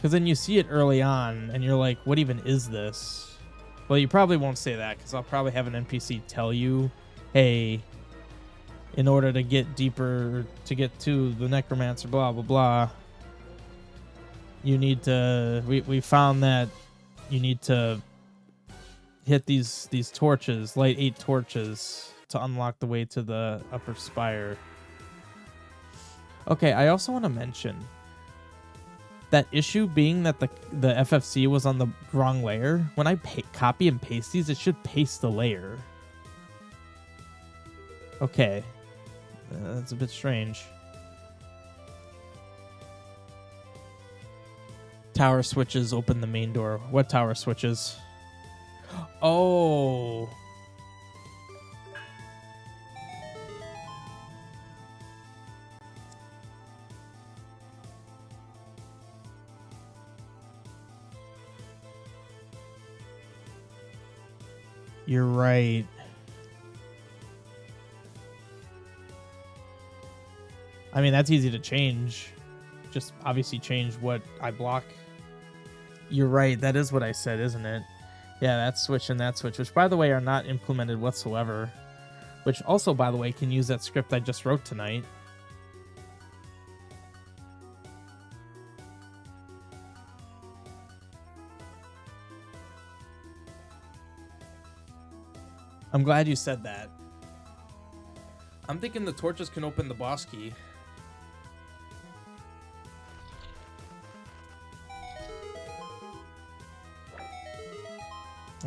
Because then you see it early on, and you're like, what even is this? Well, you probably won't say that, because I'll probably have an NPC tell you, hey, in order to get deeper, to get to the Necromancer, blah, blah, blah, you need to, we found that you need to hit these torches, light 8 torches to unlock the way to the upper spire. Okay, I also want to mention that issue being that the FFC was on the wrong layer. When I copy and paste these, it should paste the layer. Okay. That's a bit strange. Tower switches open the main door. What tower switches? Oh. You're right. I mean, that's easy to change. Just obviously change what I block. You're right. That is what I said, isn't it? Yeah, that switch and that switch, which, by the way, are not implemented whatsoever. Which also, by the way, can use that script I just wrote tonight. I'm glad you said that. I'm thinking the torches can open the boss key.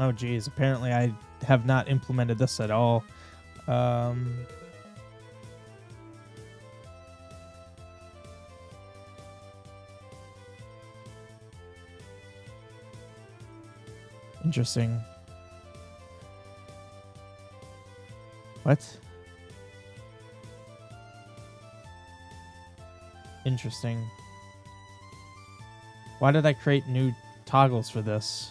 Oh, geez. Apparently, I have not implemented this at all. Interesting. What? Interesting. Why did I create new toggles for this?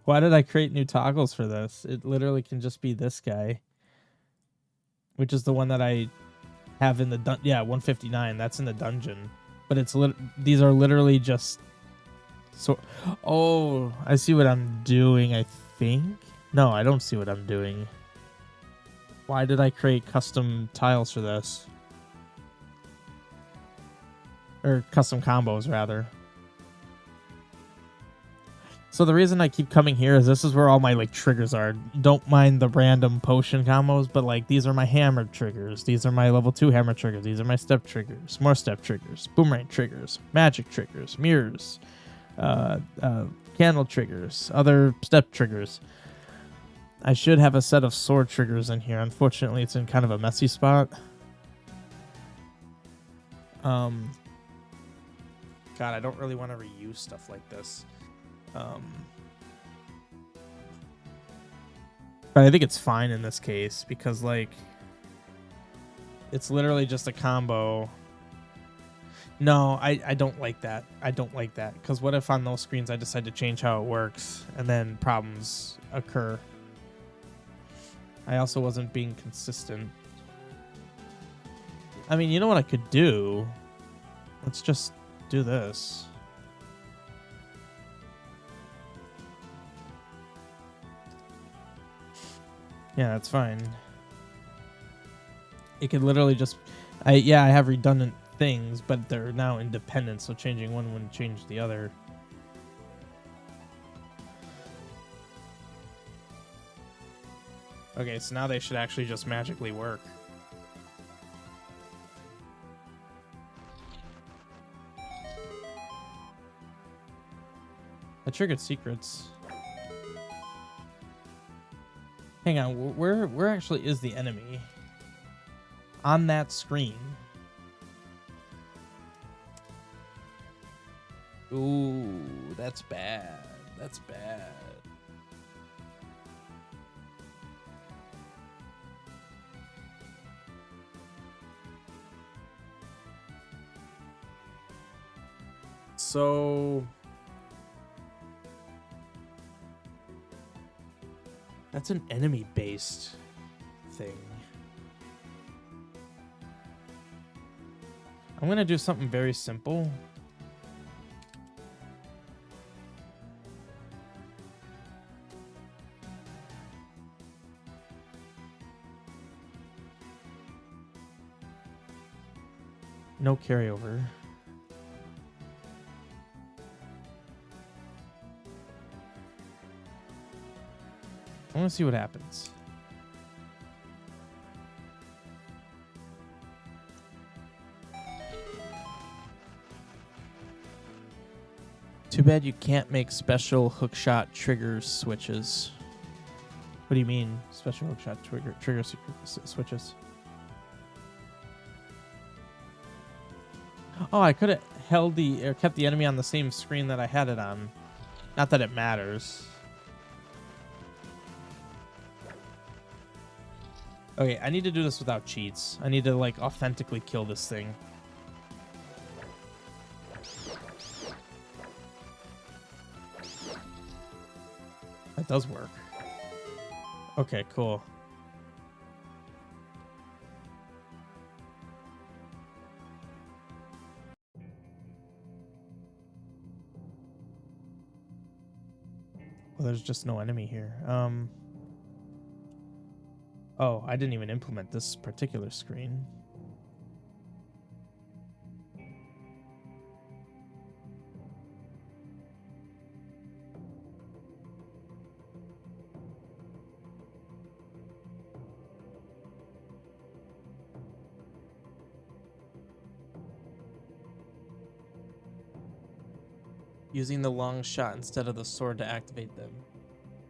Why did I create new toggles for this? It literally can just be this guy, which is the one that I have in the yeah, 159. That's in the dungeon, but it's these are literally just so. Oh, I see what I'm doing. I think no, I don't see what I'm doing. Why did I create custom tiles for this, or custom combos rather? So the reason I keep coming here is this is where all my like triggers are. Don't mind the random potion combos, but like these are my hammer triggers. These are my level 2 hammer triggers. These are my step triggers, more step triggers, boomerang triggers, magic triggers, mirrors, candle triggers, other step triggers. I should have a set of sword triggers in here. Unfortunately, it's in kind of a messy spot. God, I don't really want to reuse stuff like this. But I think it's fine in this case because like it's literally just a combo. No, I don't like that. I don't like that because what if on those screens I decide to change how it works and then problems occur? I also wasn't being consistent. I mean, you know what I could do? Let's just do this. Yeah, that's fine. It could literally just... I have redundant things, but they're now independent, so changing one wouldn't change the other. Okay, so now they should actually just magically work. I triggered secrets. Hang on, where actually is the enemy? On that screen. Ooh, that's bad. That's bad. So... that's an enemy-based thing. I'm gonna do something very simple. No carryover. I want to see what happens. Too bad you can't make special hookshot trigger switches. What do you mean, special hookshot trigger switches? Oh, I could have held or kept the enemy on the same screen that I had it on. Not that it matters. Okay, I need to do this without cheats. I need to, like, authentically kill this thing. That does work. Okay, cool. Well, there's just no enemy here. Oh, I didn't even implement this particular screen. Using the long shot instead of the sword to activate them.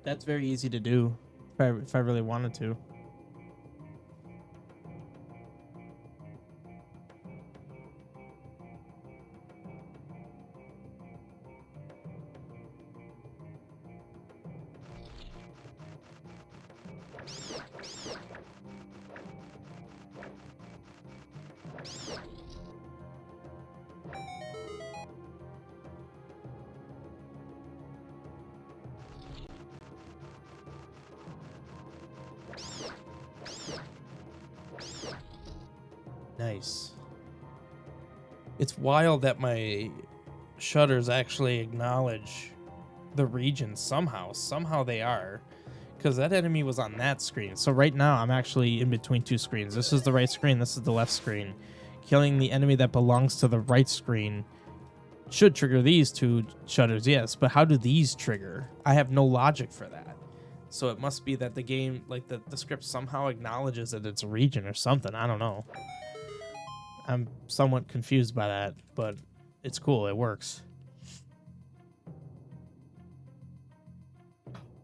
That's very easy to do if I really wanted to. Nice. It's wild that my shutters actually acknowledge the region somehow. Somehow they are. Because that enemy was on that screen. So right now I'm actually in between two screens. This is the right screen. This is the left screen. Killing the enemy that belongs to the right screen should trigger these two shutters, yes. But how do these trigger? I have no logic for that. So it must be that the game, like the script somehow acknowledges that it's a region or something. I don't know. I'm somewhat confused by that, but it's cool. It works.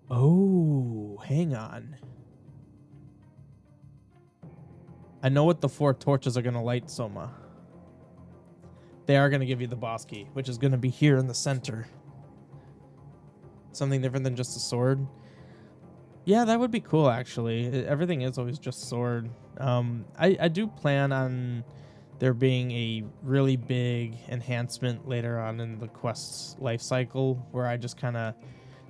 Oh, hang on. I know what the 4 torches are going to light, Soma. They are going to give you the boss key, which is going to be here in the center. Something different than just a sword. Yeah, that would be cool, actually. Everything is always just sword. I do plan on there being a really big enhancement later on in the quest's life cycle where I just kind of...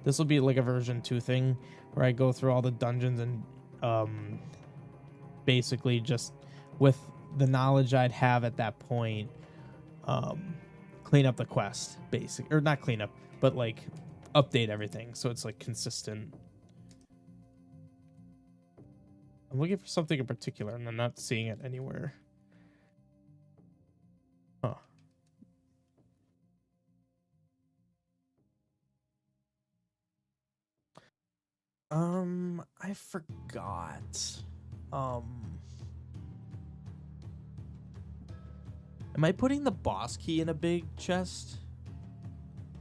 This will be like a version 2 thing where I go through all the dungeons and basically just with the knowledge I'd have at that point, clean up the quest, or not clean up, but like update everything so it's like consistent. I'm looking for something in particular and I'm not seeing it anywhere. Huh. I forgot. Am I putting the boss key in a big chest?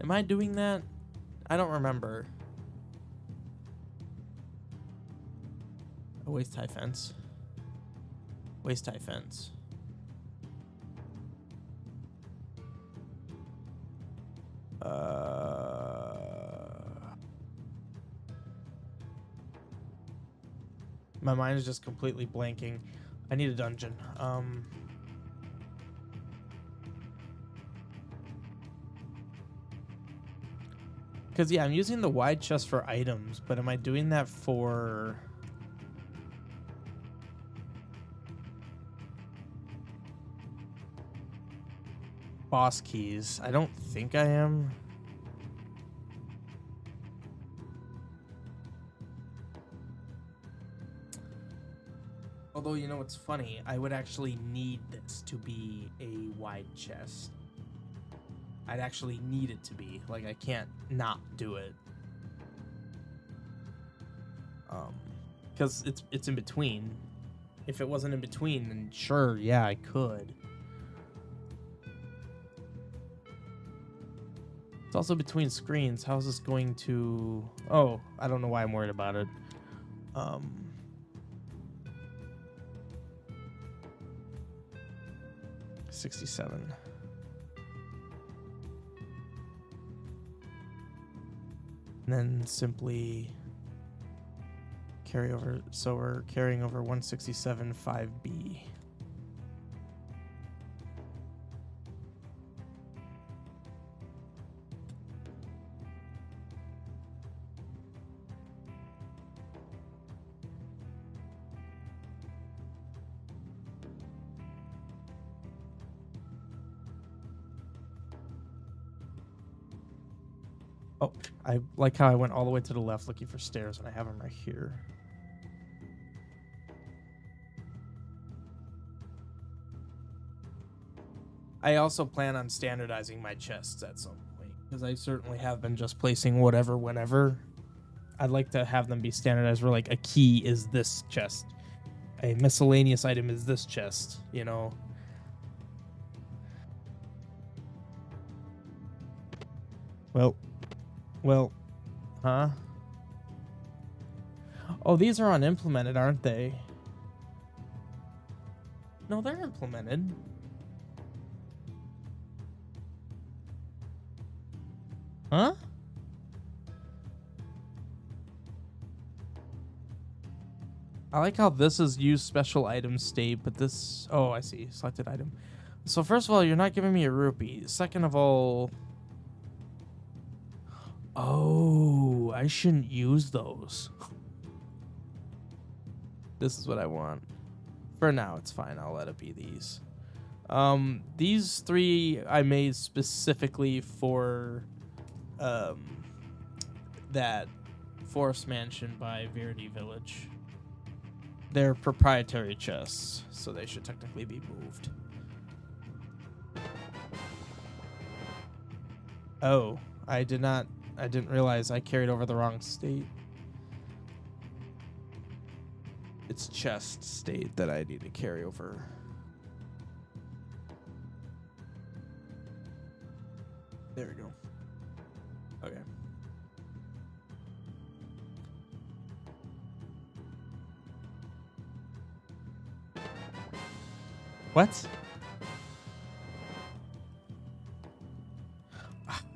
Am I doing that? I don't remember. A waist-high fence. Waist-high fence. My mind is just completely blanking. I need a dungeon. Because, yeah, I'm using the wide chest for items, but am I doing that for... boss keys. I don't think I am. Although, you know what's funny? I would actually need this to be a wide chest. I'd actually need it to be. Like, I can't not do it. Because it's in between. If it wasn't in between, then sure, yeah, I could. It's also between screens. How's this going to... Oh, I don't know why I'm worried about it. 67. And then simply carry over. So we're carrying over 167 5B. Oh, I like how I went all the way to the left looking for stairs and I have them right here. I also plan on standardizing my chests at some point because I certainly have been just placing whatever whenever. I'd like to have them be standardized where like a key is this chest. A miscellaneous item is this chest, you know. Well, huh? Oh, these are unimplemented, aren't they? No, they're implemented. Huh? I like how this is use special item state, but this... Oh, I see. Selected item. So first of all, you're not giving me a rupee. Second of all... Oh, I shouldn't use those. This is what I want. For now, it's fine. I'll let it be these. These three I made specifically for that Forest Mansion by Verity Village. They're proprietary chests, so they should technically be moved. Oh, I didn't realize I carried over the wrong state. It's chest state that I need to carry over. There we go. Okay. What?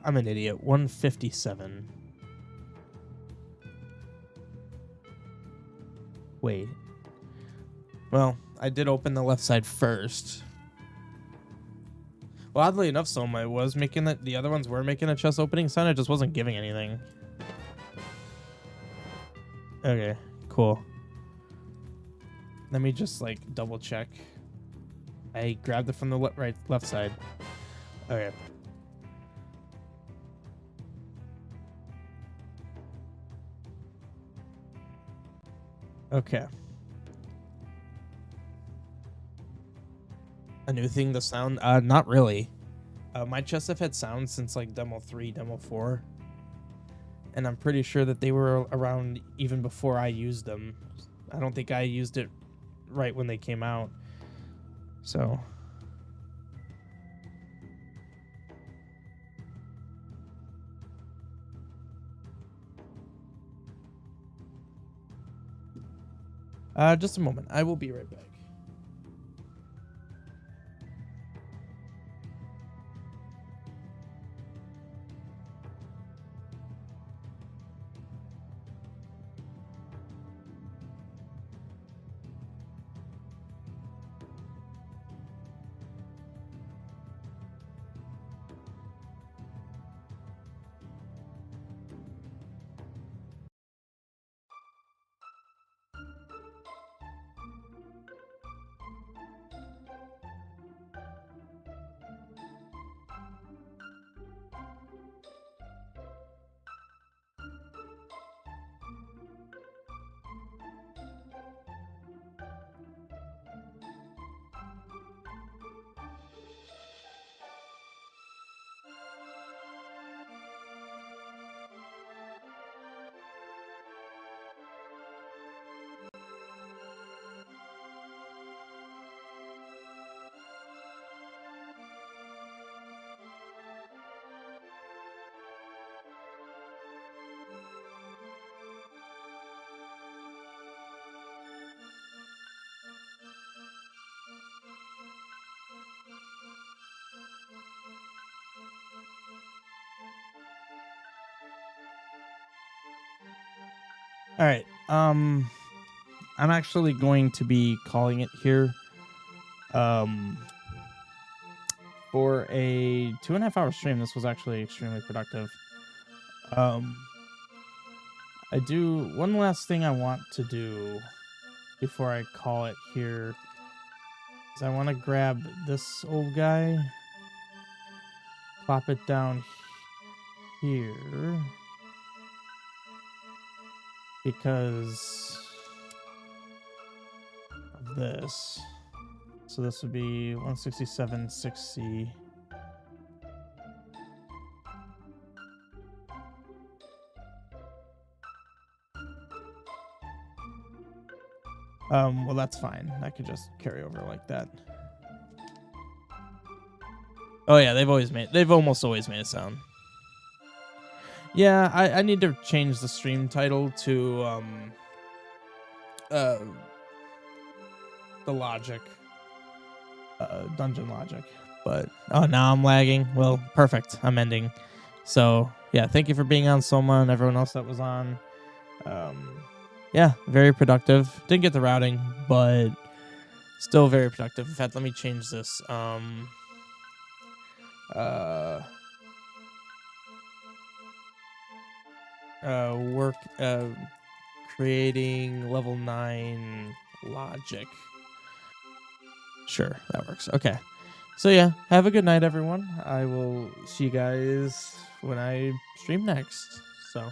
I'm an idiot. 157. Wait. Well, I did open the left side first. Well, oddly enough, Soma was making it. The other ones were making a chest opening sound. It just wasn't giving anything. Okay, cool. Let me just like double check. I grabbed it from the left side. Okay. Okay. A new thing, the sound? Not really. My chests have had sound since like Demo 3, Demo 4. And I'm pretty sure that they were around even before I used them. I don't think I used it right when they came out. So... just a moment. I will be right back. All right. I'm actually going to be calling it here. For a 2.5-hour stream, this was actually extremely productive. I do one last thing I want to do before I call it here is I want to grab this old guy, plop it down here, because of this. So this would be 167.6C. Well, that's fine. I could just carry over like that. Oh yeah, they've almost always made a sound. Yeah, I need to change the stream title to the logic, dungeon logic. But oh, now I'm lagging. Well, perfect. I'm ending. So yeah, thank you for being on, Soma, and everyone else that was on. Yeah, very productive. Didn't get the routing, but still very productive. In fact, let me change this. Work creating level 9 logic. Sure, that works. Okay. So yeah, have a good night, everyone. I will see you guys when I stream next. So